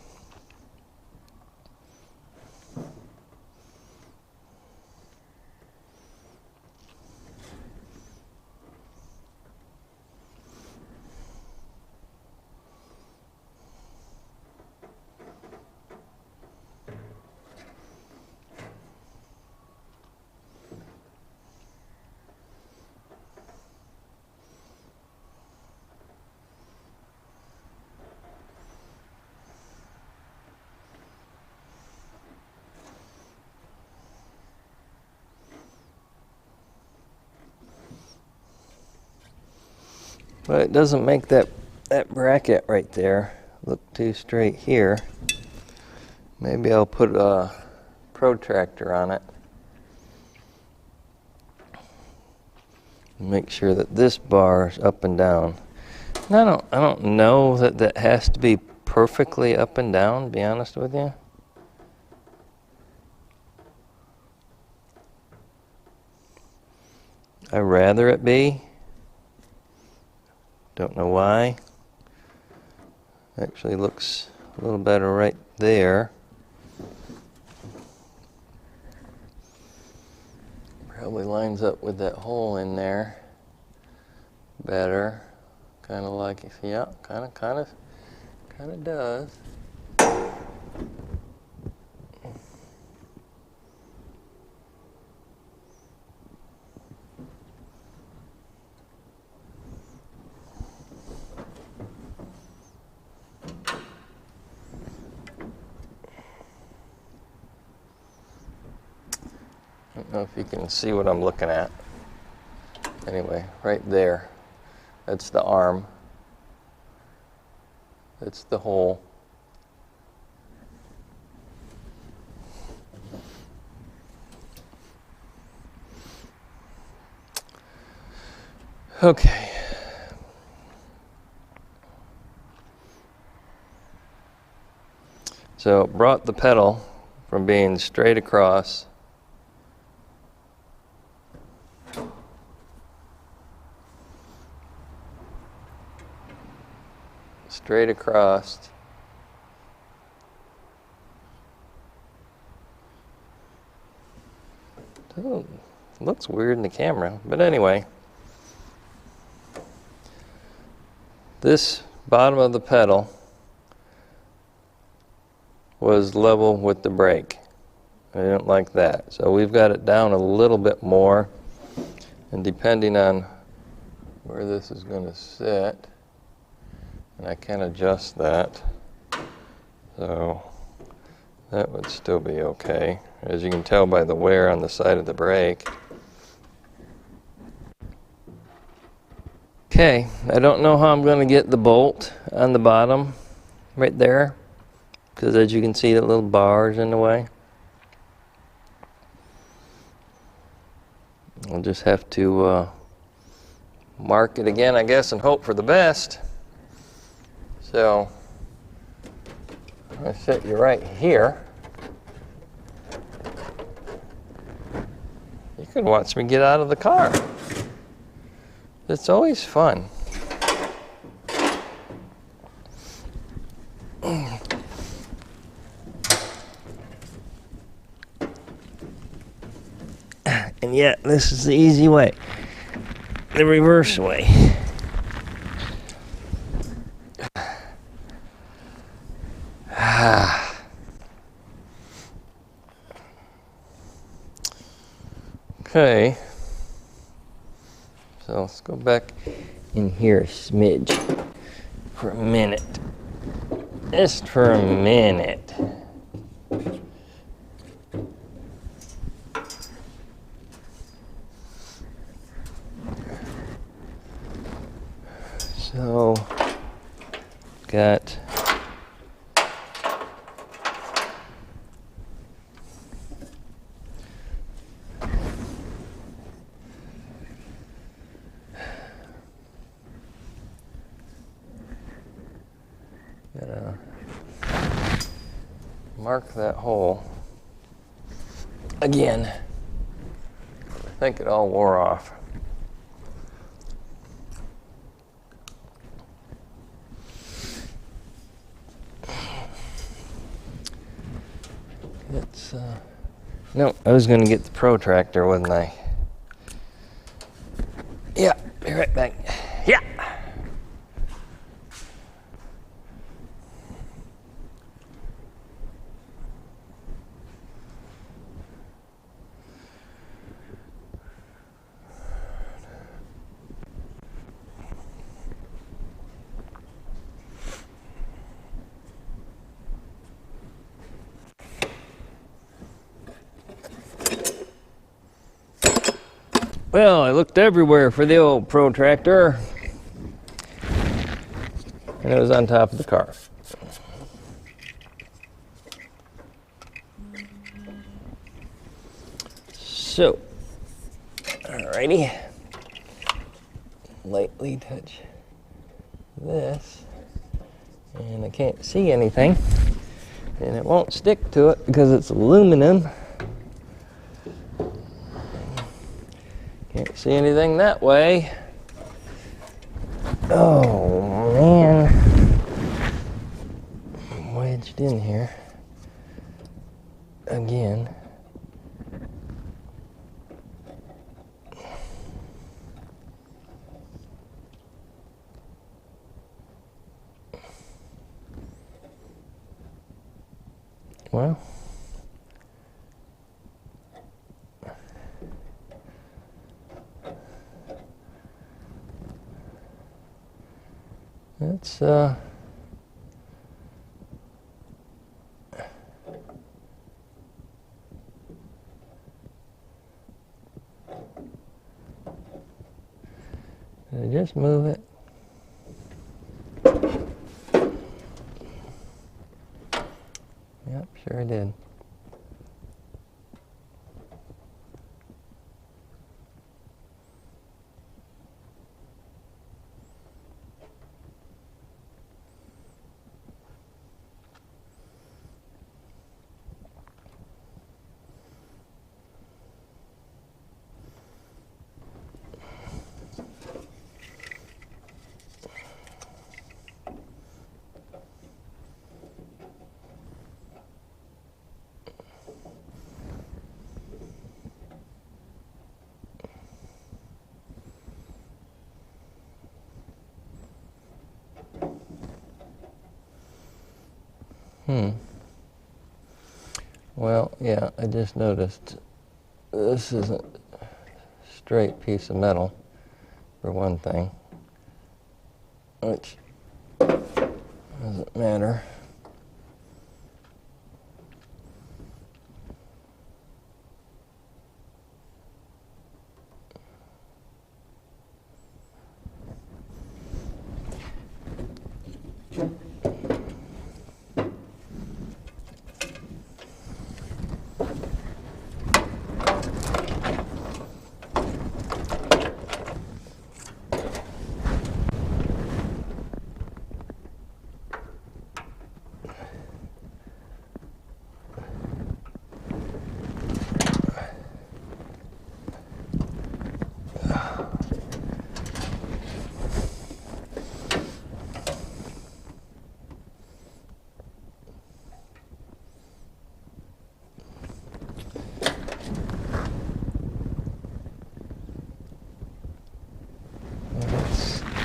But it doesn't make that bracket right there look too straight here. Maybe I'll put a protractor on it. Make sure that this bar is up and down. And I don't know that has to be perfectly up and down, to be honest with you. I'd rather it be. Don't know why. Actually looks a little better right there. Probably lines up with that hole in there better. Kind of like, yeah, kind of does. I don't know if you can see what I'm looking at. Anyway, right there. That's the arm. That's the hole. Okay. So brought the pedal from being straight across Oh, looks weird in the camera, but anyway. this bottom of the pedal was level with the brake. I didn't like that. So we've got it down a little bit more, and depending on where this is going to sit, and I can adjust that, so that would still be okay, as you can tell by the wear on the side of the brake. Okay, I don't know how I'm going to get the bolt on the bottom right there, because as you can see, the little bar's in the way. I'll just have to mark it again, I guess, and hope for the best. So I'm going to set you right here. You can watch me get out of the car. It's always fun. And yet, this is the easy way, the reverse way. Okay, so let's go back in here a smidge for a minute. Just for a minute. So, got gotta mark that hole again. I think it all wore off. It's no, I was gonna get the protractor, wasn't I? Yeah, be right back. Yeah. Well, I looked everywhere for the old protractor, and it was on top of the car. So, alrighty, lightly touch this, and I can't see anything, and it won't stick to it because it's aluminum. Can't see anything that way. Oh man, I'm wedged in here again. Well, it's just move it. Yep, sure I did. Well, yeah, I just noticed this isn't a straight piece of metal, for one thing, which doesn't matter.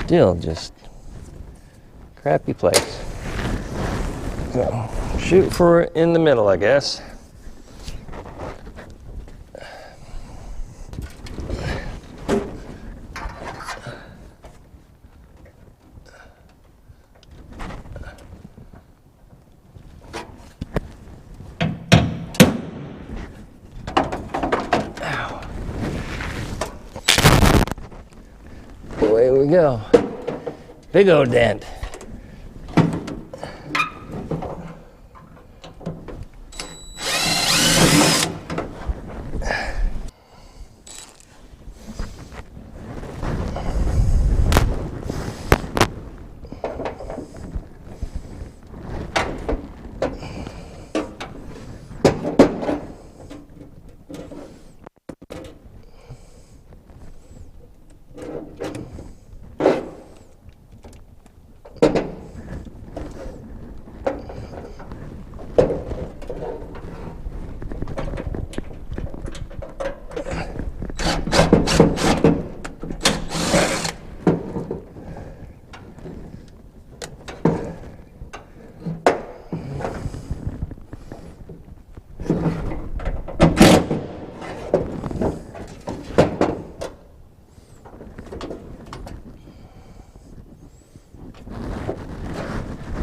Still just crappy place. So shoot for it in the middle, I guess. Ow. Away we go. Big old dent.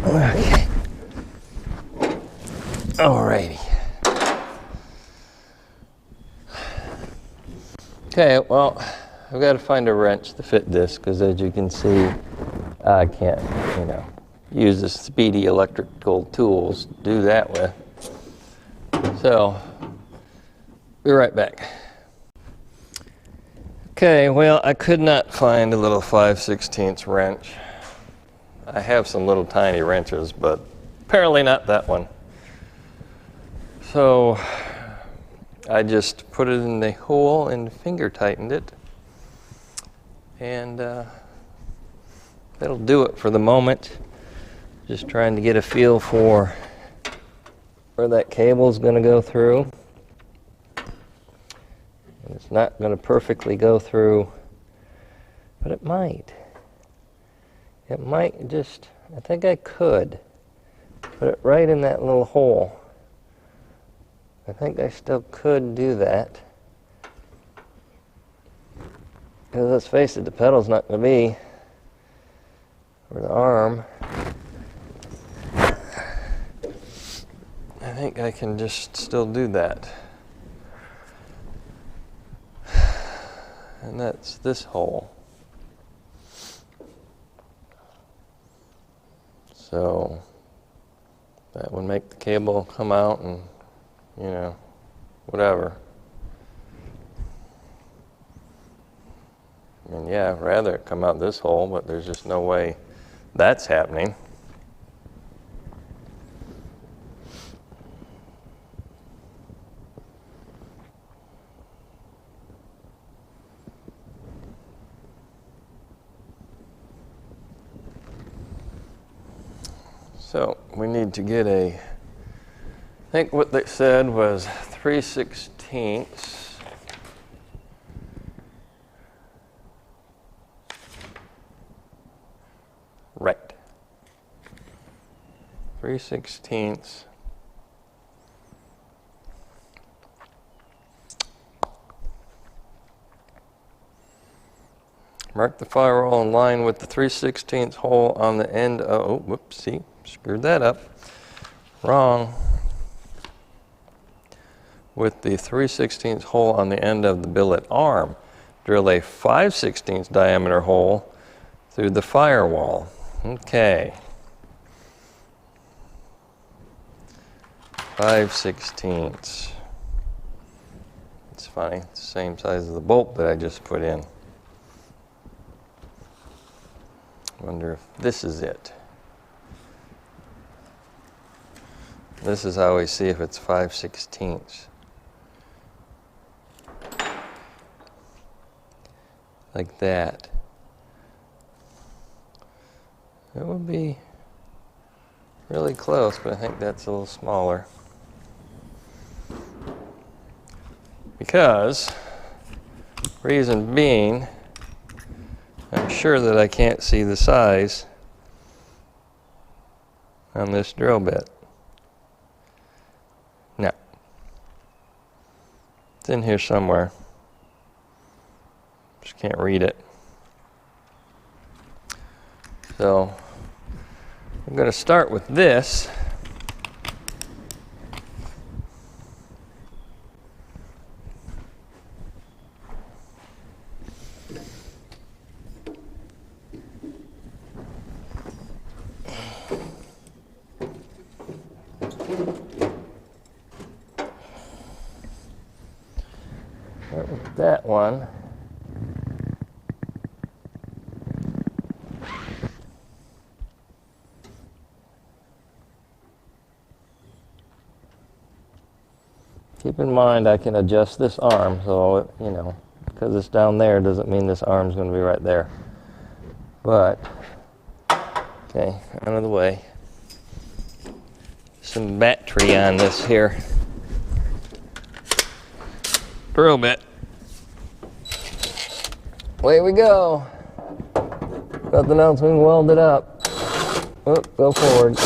Okay. Alrighty. Okay, well, I've got to find a wrench to fit this because, as you can see, I can't, use the speedy electrical tools to do that with. So, be right back. Okay, well, I could not find a little 5/16 wrench. I have some little tiny wrenches, but apparently not that one. So I just put it in the hole and finger tightened it. And that'll do it for the moment. Just trying to get a feel for where that cable is going to go through. And it's not going to perfectly go through, but it might. It might just, I think I could put it right in that little hole. I think I still could do that. Because let's face it, the pedal's not going to be, or the arm. I think I can just still do that. And that's this hole. So that would make the cable come out and, whatever. I mean, yeah, I'd rather it come out this hole, but there's just no way that's happening. So we need to get I think what they said was 3/16. Right. 3/16. Mark the firewall in line with the 3/16 hole on the end of, oh, whoops, see, screwed that up. Wrong. With the 3/16 hole on the end of the billet arm, drill a 5/16 diameter hole through the firewall. Okay. 5/16. It's funny, it's the same size as the bolt that I just put in. Wonder if this is it. This is how we see if it's 5/16. Like that. It would be really close, but I think that's a little smaller. Because, reason being, I'm sure that I can't see the size on this drill bit. No. It's in here somewhere. Just can't read it. So, I'm going to start with this. Start with that one. Keep in mind I can adjust this arm, so, you know, because it's down there doesn't mean this arm's going to be right there. But, okay, out of the way. Some battery on this here drill bit. Away we go. Nothing else, we can weld it up. Oop, go forward.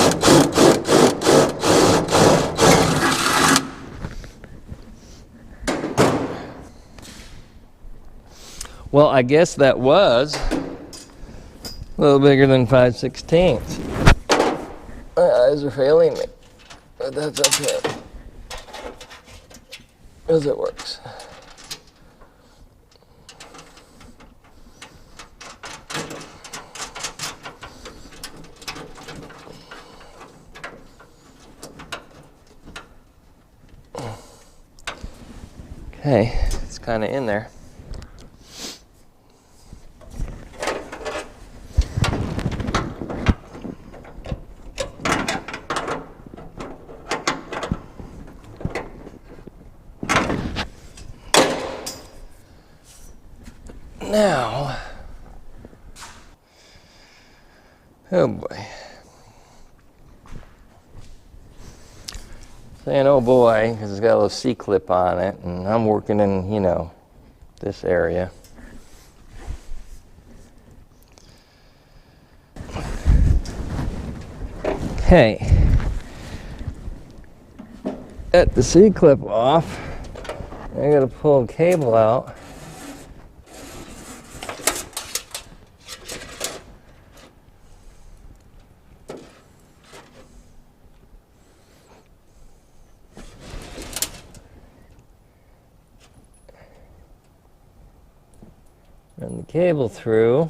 Well, I guess that was a little bigger than 5/16. My eyes are failing me, but that's okay, because it works. Okay, it's kind of in there. Now, oh boy. Saying oh boy, because it's got a little C-clip on it, and I'm working in, you know, this area. Okay. Get the C-clip off. I gotta pull the cable out. Run the cable through.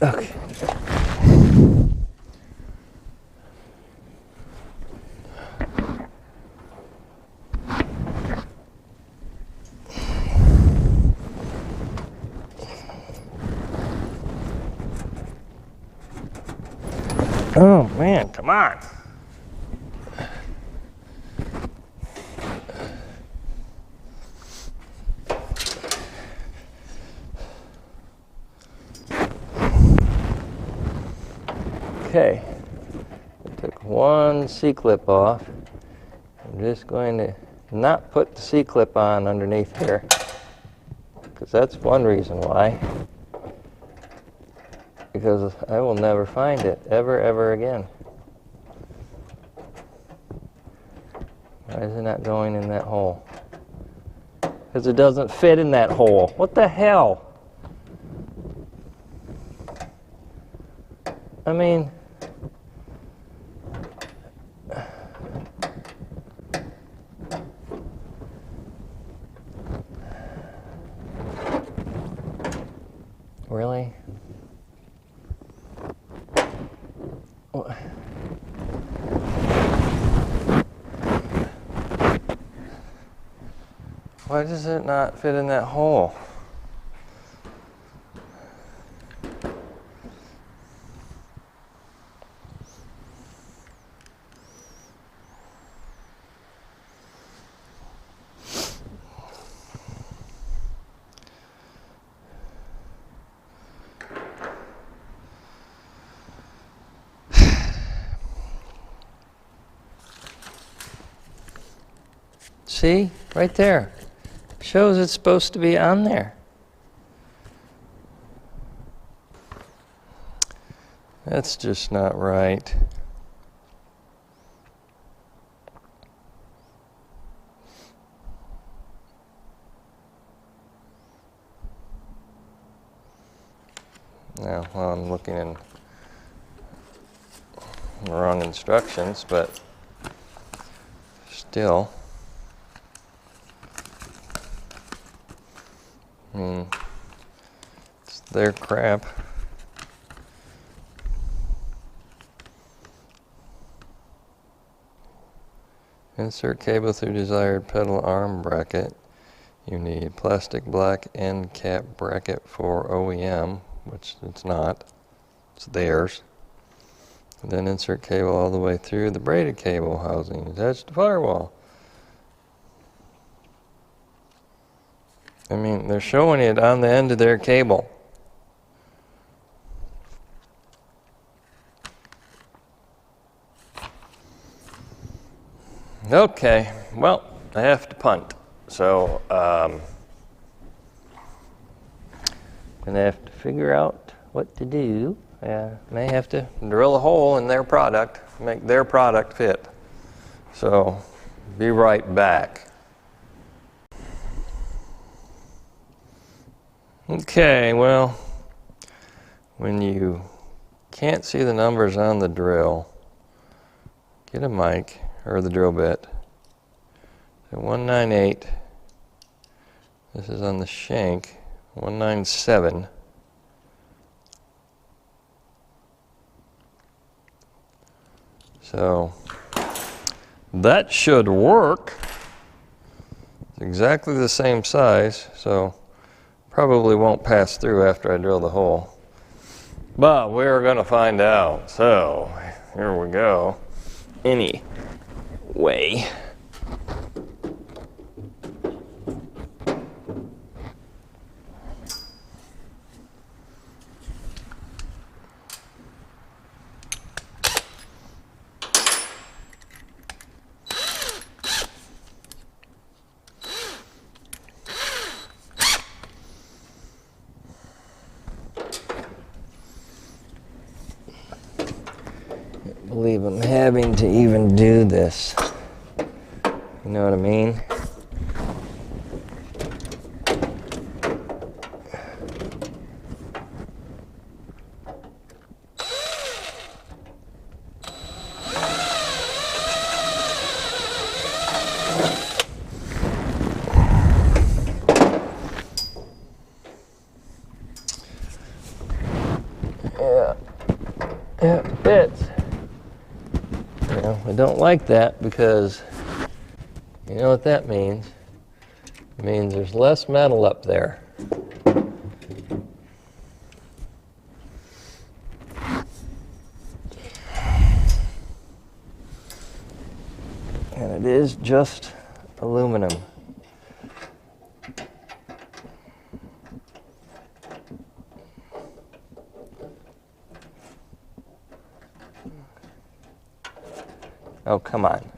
Okay. Oh man, come on. Okay, I took one C-clip off. I'm just going to not put the C-clip on underneath here, because that's one reason why. Because I will never find it, ever again. Why is it not going in that hole? Because it doesn't fit in that hole. What the hell? I mean, really? Why does it not fit in that hole? See, right there. Shows it's supposed to be on there. That's just not right. Now, well, I'm looking in the wrong instructions, but still. I mean, it's their crap. Insert cable through desired pedal arm bracket. You need plastic black end cap bracket for OEM, which it's not. It's theirs. And then insert cable all the way through the braided cable housing. Attach the firewall. I mean, they're showing it on the end of their cable. Okay, well, I have to punt. So, I'm going to have to figure out what to do. May have to drill a hole in their product, make their product fit. So, be right back. Okay, well, when you can't see the numbers on the drill, get a mic or the drill bit. So 198, this is on the shank, 197. So that should work. It's exactly the same size, so probably won't pass through after I drill the hole. But we're going to find out. So here we go. Anyway. Believe I'm having to even do this. You know what I mean? Yeah, it fits. I don't like that because you know what that means? It means there's less metal up there. And it is just aluminum. Oh, come on.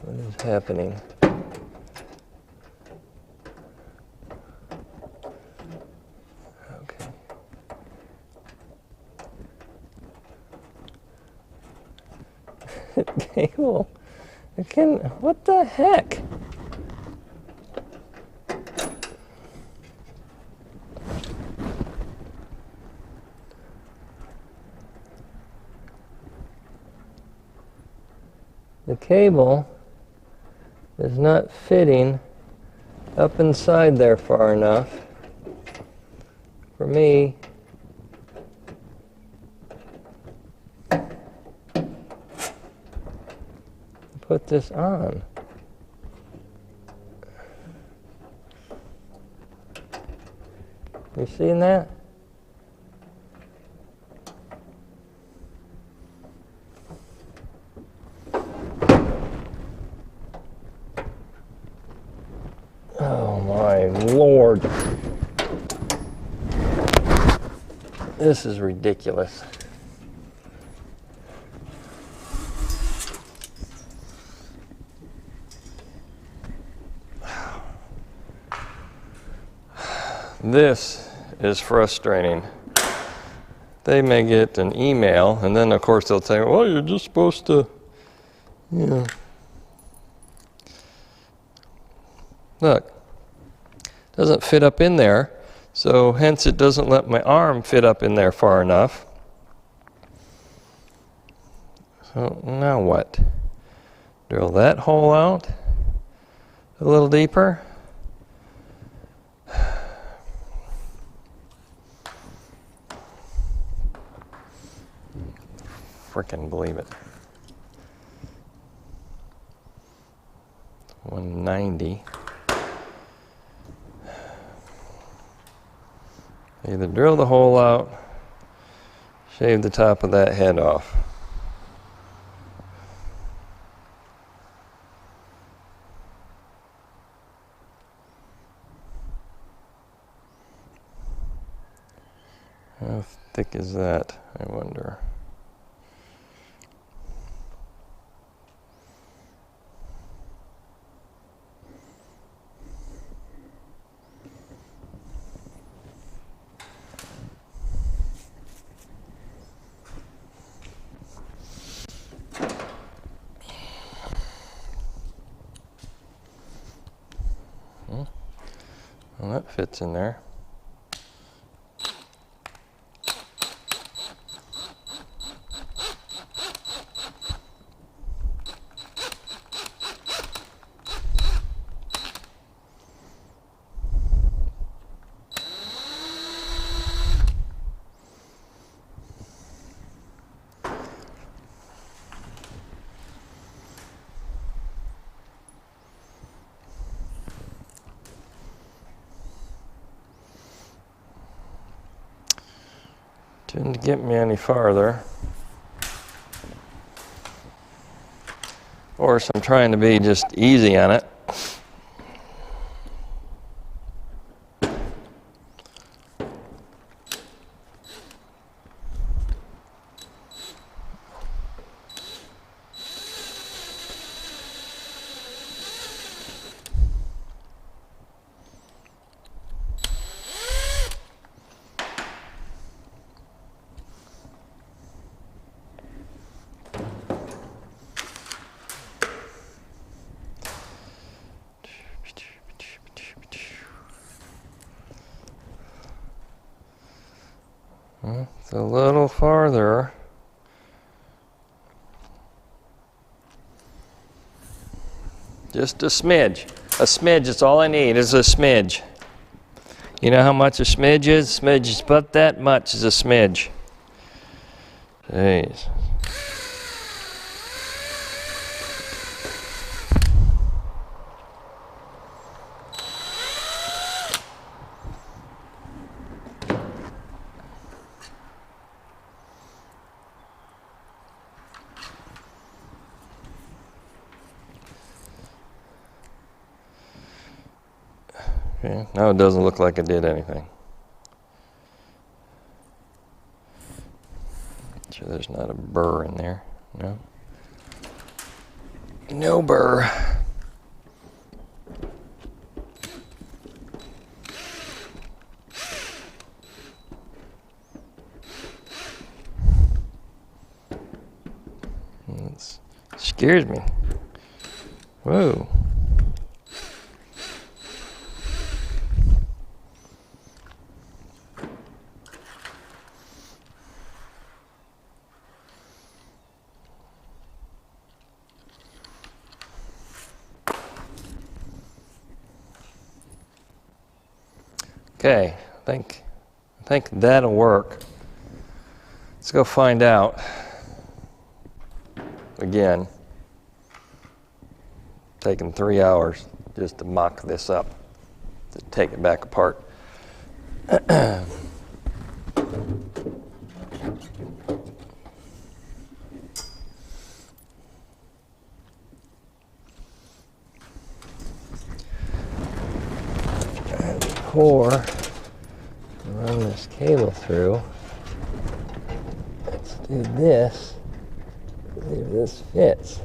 What is happening? Okay. Cable. Again, what the heck? The cable is not fitting up inside there far enough for me to put this on. You seeing that? Oh my Lord. This is ridiculous. This is frustrating. They may get an email, and then of course they'll say, well, you're just supposed to, Look, doesn't fit up in there, so hence it doesn't let my arm fit up in there far enough. So now what? Drill that hole out a little deeper. Frickin' believe it. 190. Either drill the hole out, shave the top of that head off. How thick is that, I wonder? Well, that fits in there. Didn't get me any farther. Of course, I'm trying to be just easy on it. It's a little farther. Just a smidge. A smidge is all I need, is a smidge. You know how much a smidge is? Smidge is but that much is a smidge. Jeez. Okay, now it doesn't look like it did anything. Sure there's not a burr in there. No. No burr. It scares me. Whoa. Okay, I think that'll work. Let's go find out. Again, taking 3 hours just to mock this up, to take it back apart. Before I run this cable through, let's do this, see if this fits.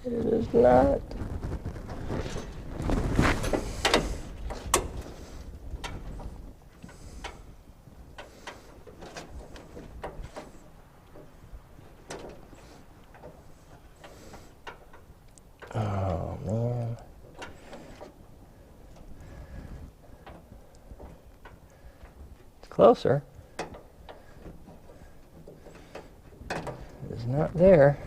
It is not. Oh, man. It's closer. It's not there.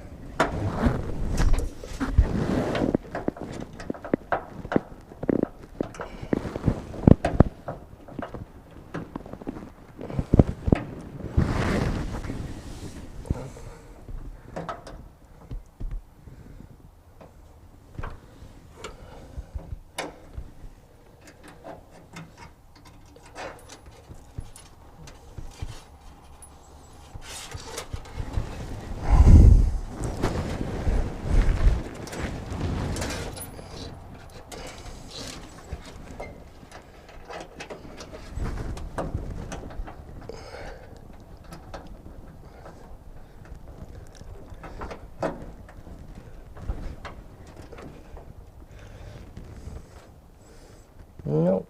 Nope.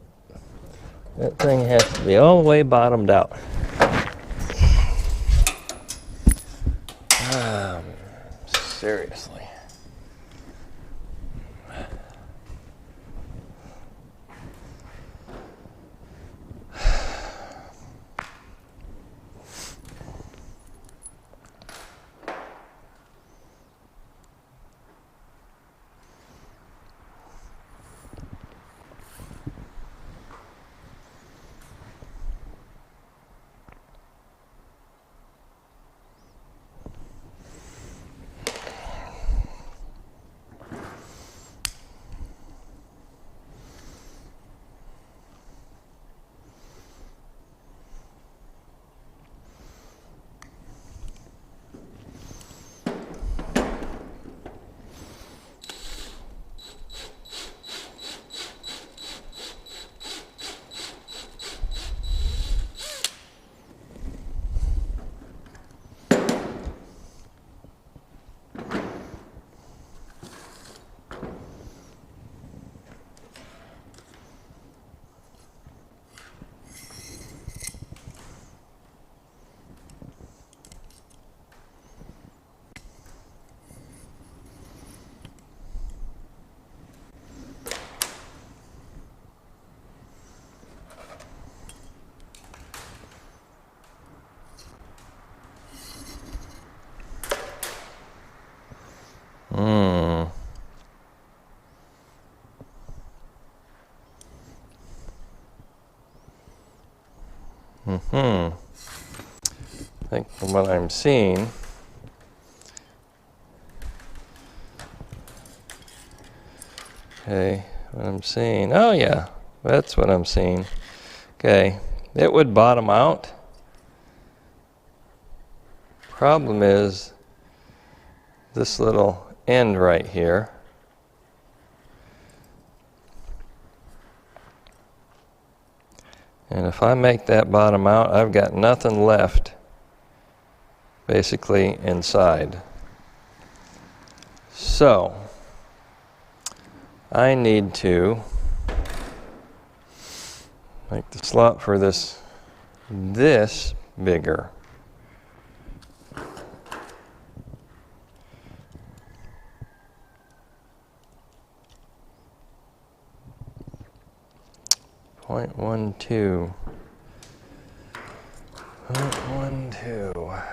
That thing has to be all the way bottomed out. Seriously. I think from what I'm seeing, Okay, what I'm seeing. Oh yeah, that's what I'm seeing. Okay, it would bottom out. Problem is this little end right here. And if I make that bottom out, I've got nothing left basically inside. So I need to make the slot for this bigger. Point 1.2. 0.12.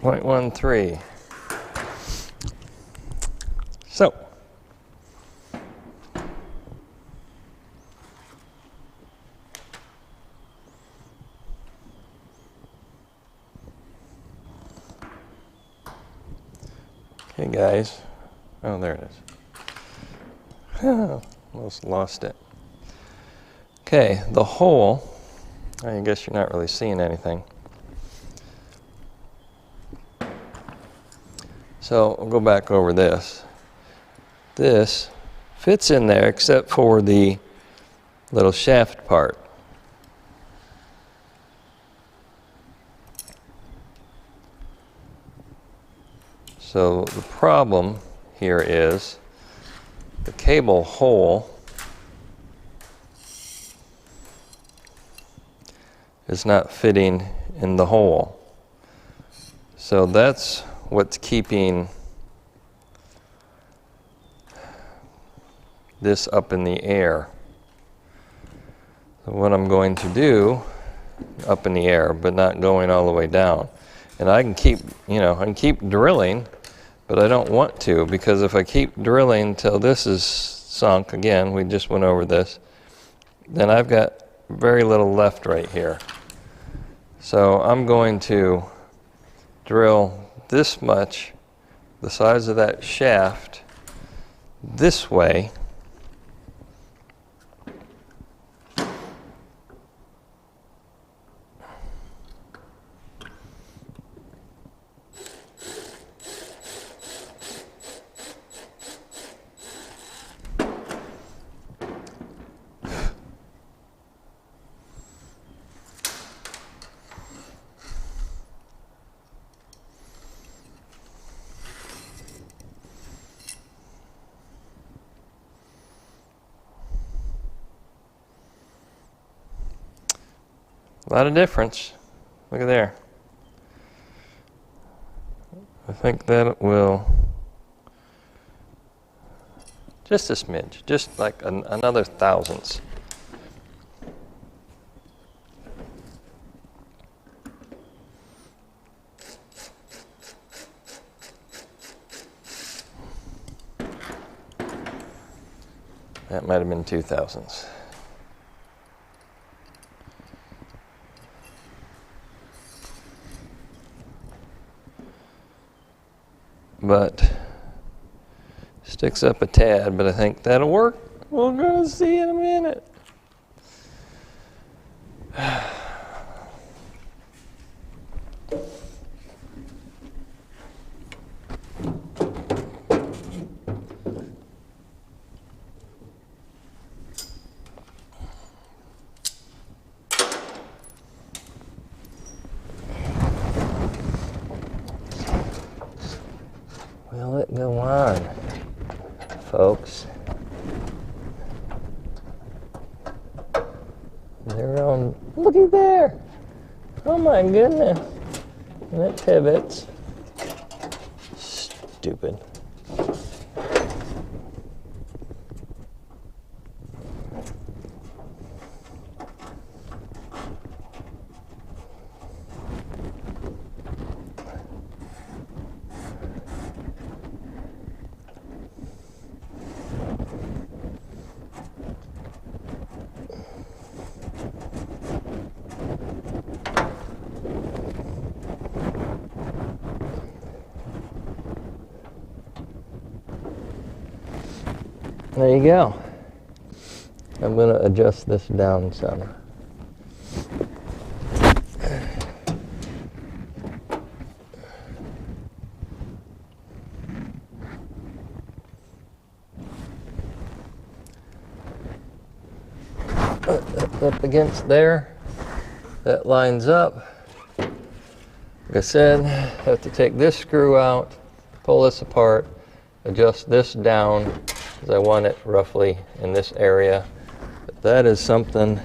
Point 1.3. So okay guys, oh there it is. Almost lost it. Okay, the hole, I guess you're not really seeing anything. So I'll go back over this. This fits in there except for the little shaft part. So the problem here is the cable hole is not fitting in the hole. So that's what's keeping this up in the air. So what I'm going to do, up in the air, but not going all the way down. And I can keep, I can keep drilling, but I don't want to, because if I keep drilling till this is sunk, again, we just went over this, then I've got very little left right here. So I'm going to drill this much, the size of that shaft, this way. A lot of difference. Look at there. I think that will, just a smidge, just like another thousandths. That might have been 2 thousandths. But sticks up a tad, but I think that'll work. We're gonna see in a minute. Will it go on, folks? They're on. Looky there! Oh my goodness! And it pivots. Stupid. There you go. I'm going to adjust this down some. Up against there, that lines up. Like I said, I have to take this screw out, pull this apart, adjust this down, because I want it roughly in this area. But that is something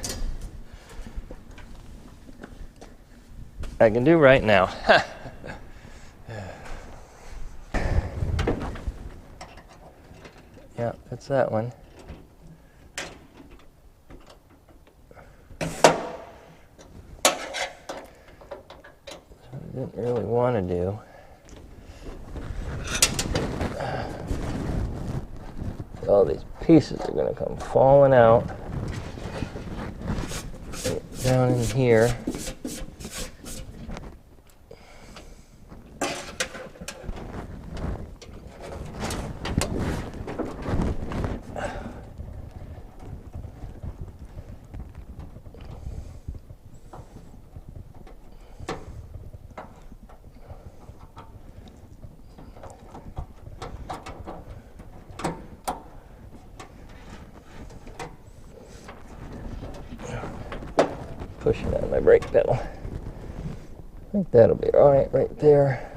I can do right now. Yeah, that's that one. Didn't really want to do. All these pieces are going to come falling out down in here. Pushing on my brake pedal. I think that'll be all right there.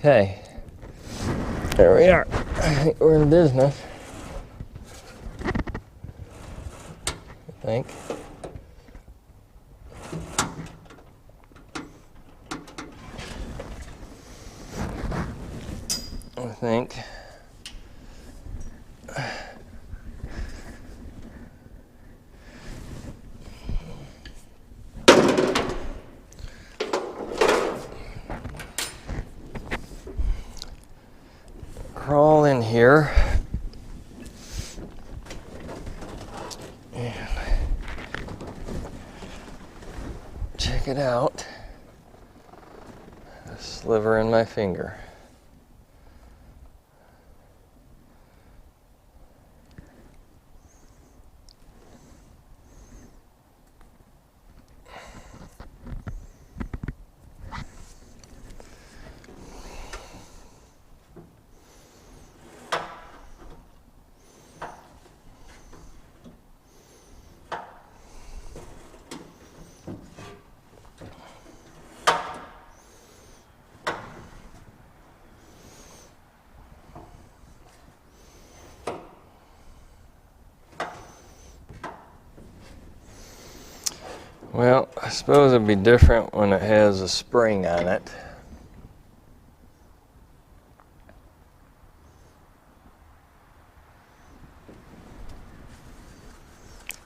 Okay, there we are. I think we're in business. I think. Crawl in here. And check it out. A sliver in my finger. Well, I suppose it'd be different when it has a spring on it.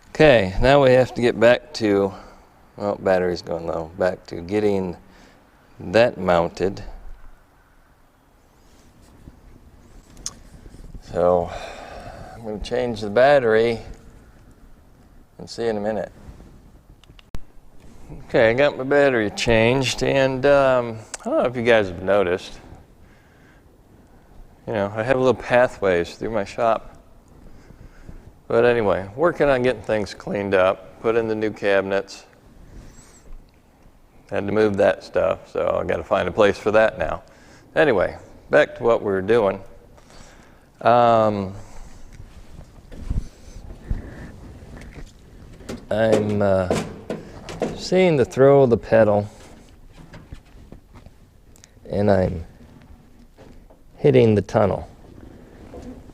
Okay, now we have to get back to, well, battery's going low, back to getting that mounted. So, I'm going to change the battery and see you in a minute. Okay, I got my battery changed, and I don't know if you guys have noticed, you know, I have little pathways through my shop. But anyway, working on getting things cleaned up, put in the new cabinets. Had to move that stuff, so I got to find a place for that now. Anyway, back to what we were doing. I'm seeing the throw of the pedal, and I'm hitting the tunnel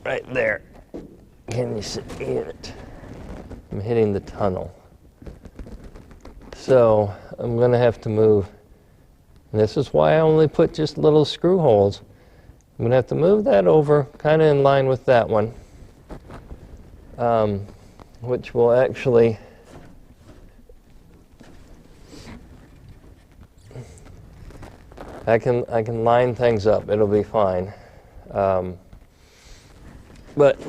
right there. Can you see it? I'm hitting the tunnel. So I'm going to have to move And this is why I only put just little screw holes. I'm going to have to move that over kind of in line with that one, which will actually I can line things up. It'll be fine. But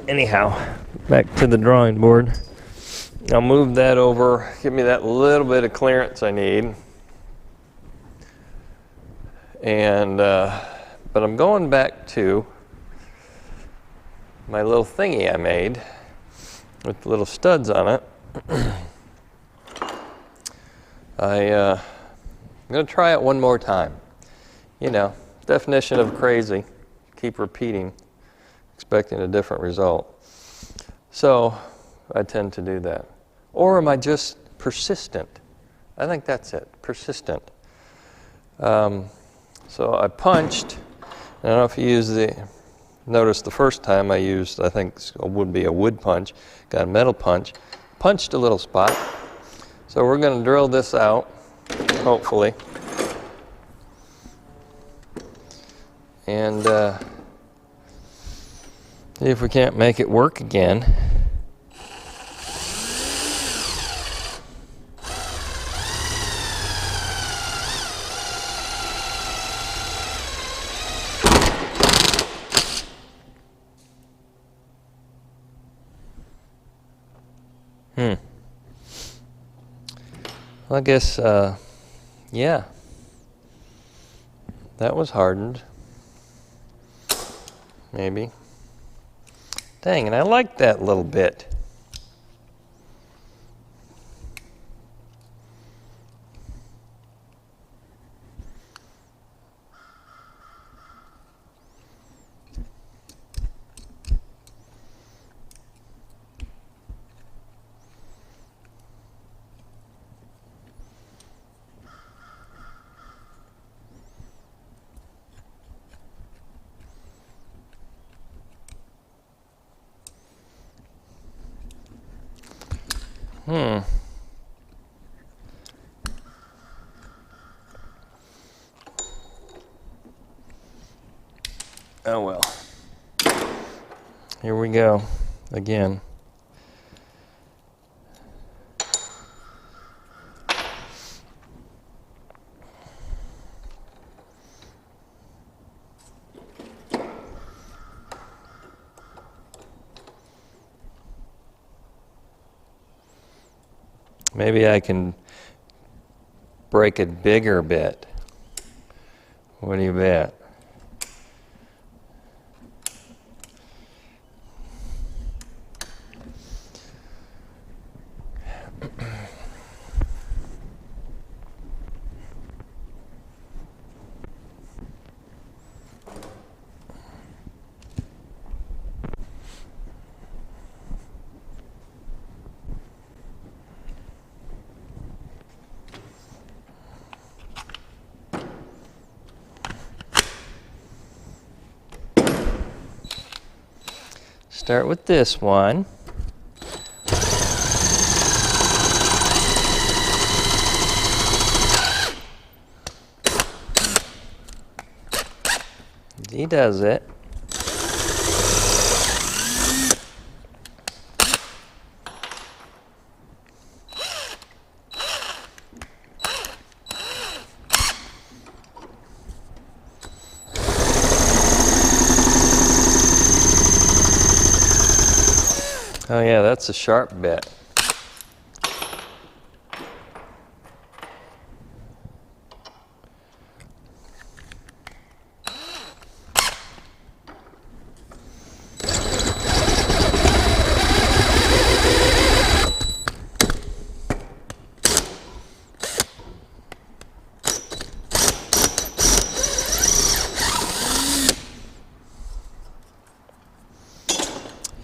anyhow, back to the drawing board. I'll move that over, give me that little bit of clearance I need. And, but I'm going back to my little thingy I made with the little studs on it. I'm going to try it one more time. You know, definition of crazy. Keep repeating, expecting a different result. So I tend to do that. Or am I just persistent? I think that's it, persistent. So I punched. I don't know if you noticed the first time I used, I think it would be a wood punch, got a metal punch, punched a little spot. So we're going to drill this out, hopefully. And see if we can't make it work again. Well, I guess, yeah, that was hardened. Maybe. Dang, and I like that little bit. Oh well. Here we go again. Maybe I can break it bigger bit. What do you bet? Start with this one. He does it. Oh yeah, that's a sharp bit.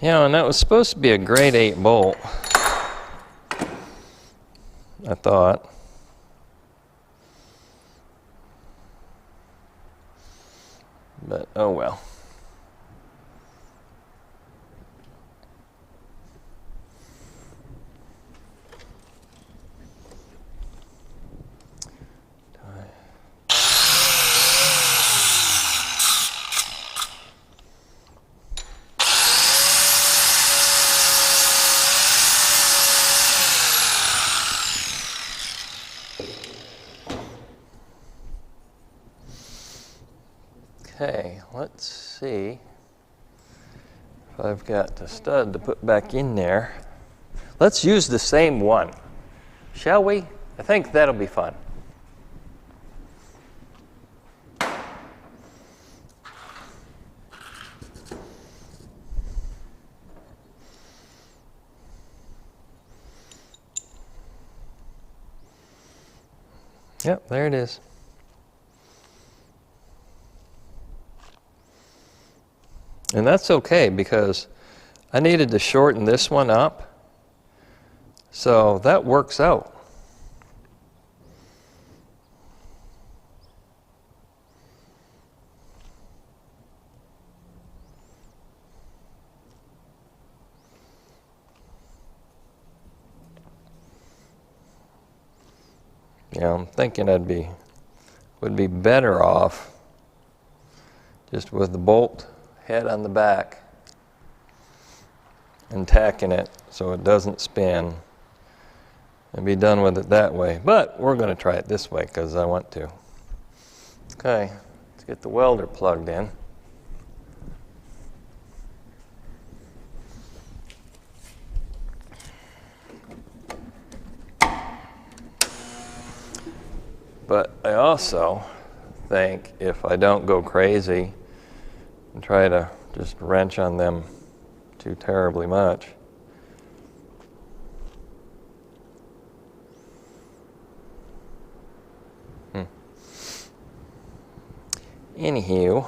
You know, and that was supposed to be a grade 8 bolt, I thought. But, oh well. Okay, let's see if I've got the stud to put back in there. Let's use the same one, shall we? I think that'll be fun. Yep, there it is. And that's okay because I needed to shorten this one up, so that works out. Yeah, I'm thinking would be better off just with the bolt head on the back and tacking it so it doesn't spin and be done with it that way. But we're going to try it this way because I want to. Okay, let's get the welder plugged in. But I also think if I don't go crazy and try to just wrench on them too terribly much, anywho,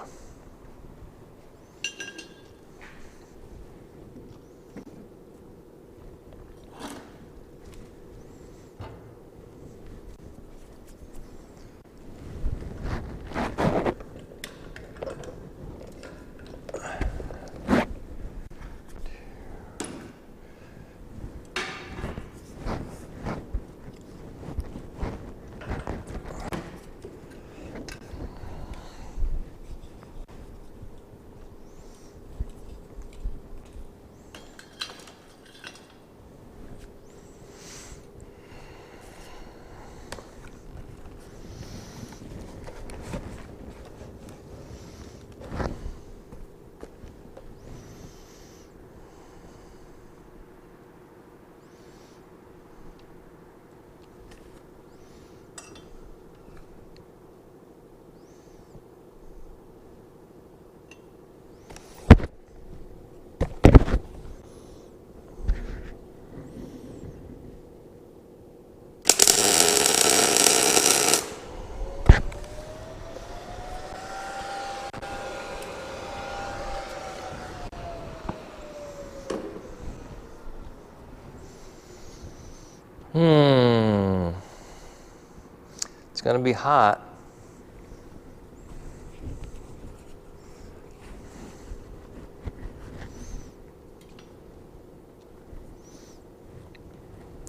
it's going to be hot.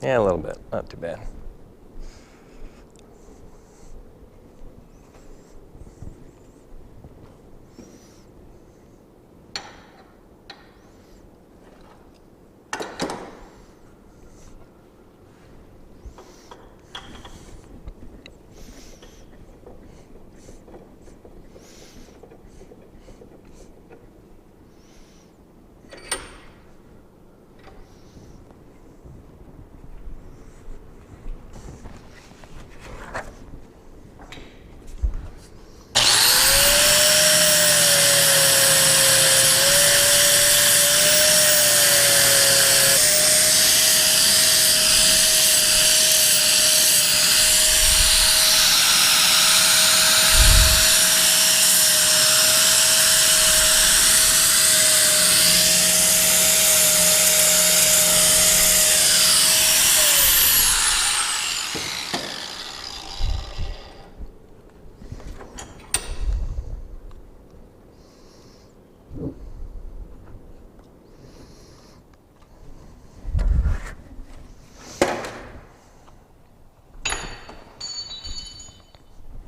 Yeah, a little bit, not too bad.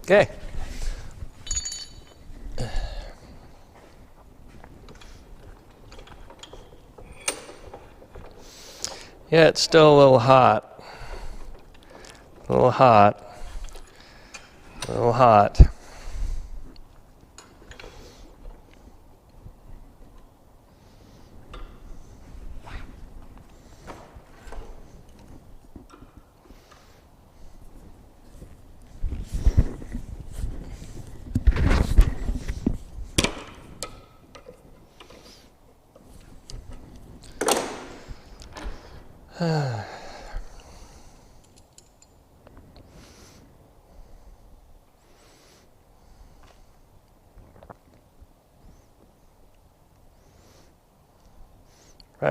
Okay. Yeah, it's still a little hot. A little hot. A little hot. Probably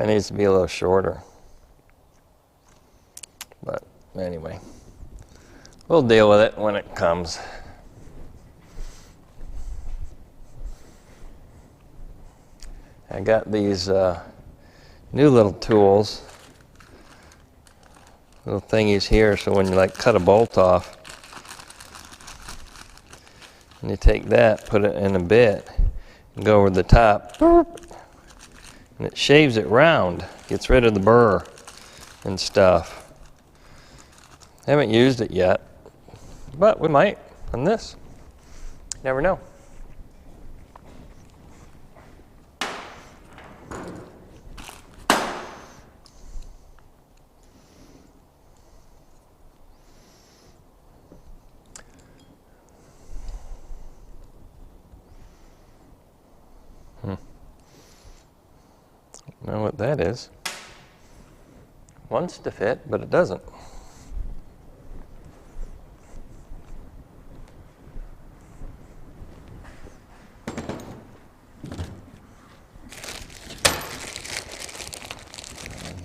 needs to be a little shorter. But anyway, we'll deal with it when it comes. I got these new little tools, little thingies here, so when you like cut a bolt off, and you take that, put it in a bit, and go over the top, and it shaves it round, gets rid of the burr and stuff. Haven't used it yet, but we might on this. Never know. Know what that is. Wants to fit, but it doesn't.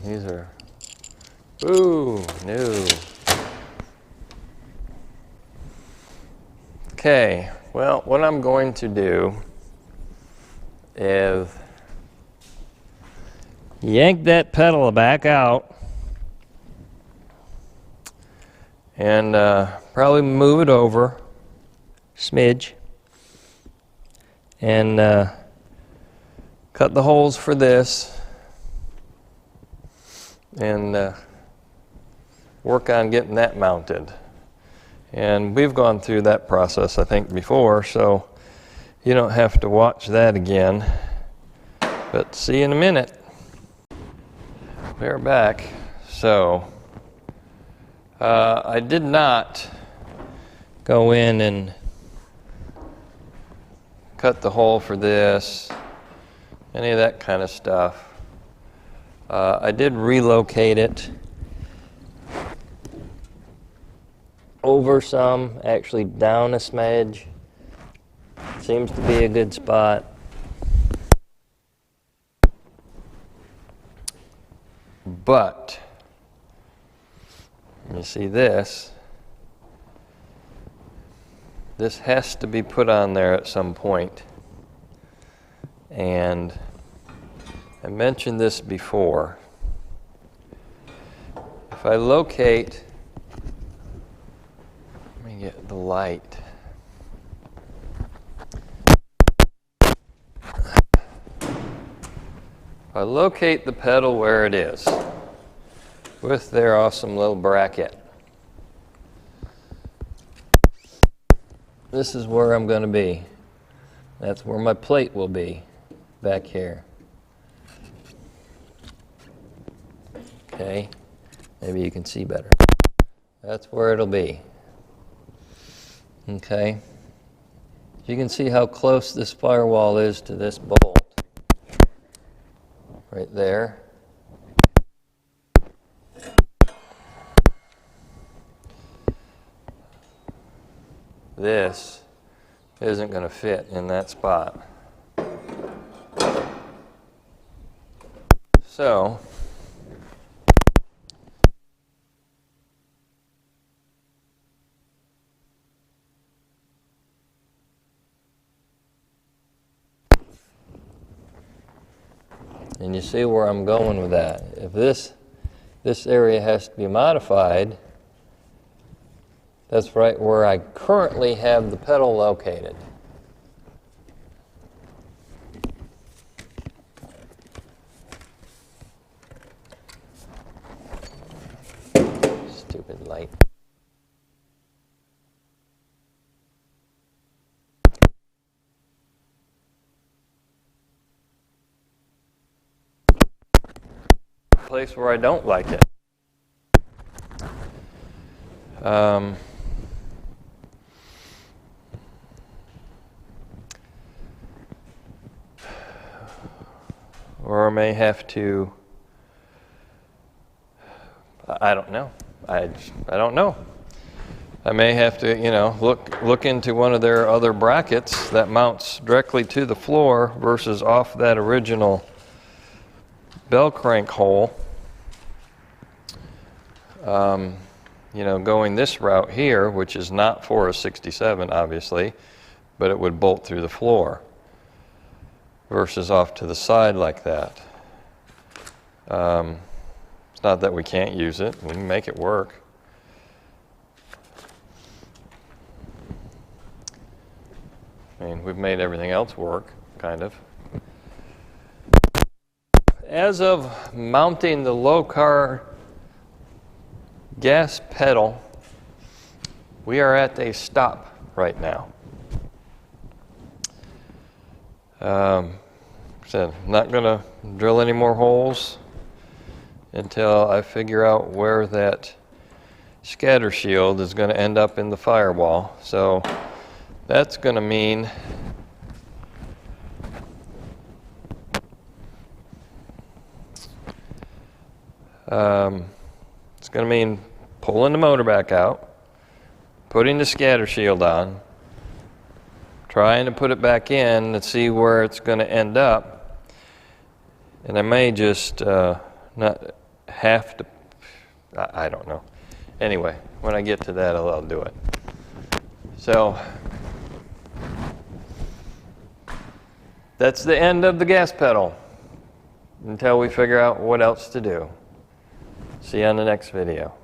These are, ooh, new. Okay, well, what I'm going to do is yank that pedal back out and probably move it over, smidge, and cut the holes for this and work on getting that mounted. And we've gone through that process, I think, before, so you don't have to watch that again. But see you in a minute. We're back. So I did not go in and cut the hole for this, any of that kind of stuff. I did relocate it over some, actually down a smidge. Seems to be a good spot. But you see this has to be put on there at some point. And I mentioned this before. If I locate, let me get the light. If I locate the pedal where it is, with their awesome little bracket, this is where I'm going to be. That's where my plate will be, back here. Okay, maybe you can see better. That's where it'll be. Okay, you can see how close this firewall is to this bolt. Right there. This isn't going to fit in that spot. So, and you see where I'm going with that. If this area has to be modified, that's right where I currently have the pedal located. Stupid light. Place where I don't like it. Or I may have to I don't know. I don't know. I may have to, look into one of their other brackets that mounts directly to the floor versus off that original bell crank hole. Going this route here, which is not for a 67, obviously, but it would bolt through the floor versus off to the side like that. It's not that we can't use it. We can make it work. I mean, we've made everything else work, kind of. As of mounting the Lokar gas pedal, we are at a stop right now. So I'm not going to drill any more holes until I figure out where that scatter shield is going to end up in the firewall. So that's going to mean it's going to mean pulling the motor back out, putting the scatter shield on, trying to put it back in and see where it's going to end up. And I may just not have to, I don't know. Anyway, when I get to that, I'll do it. So that's the end of the gas pedal until we figure out what else to do. See you on the next video.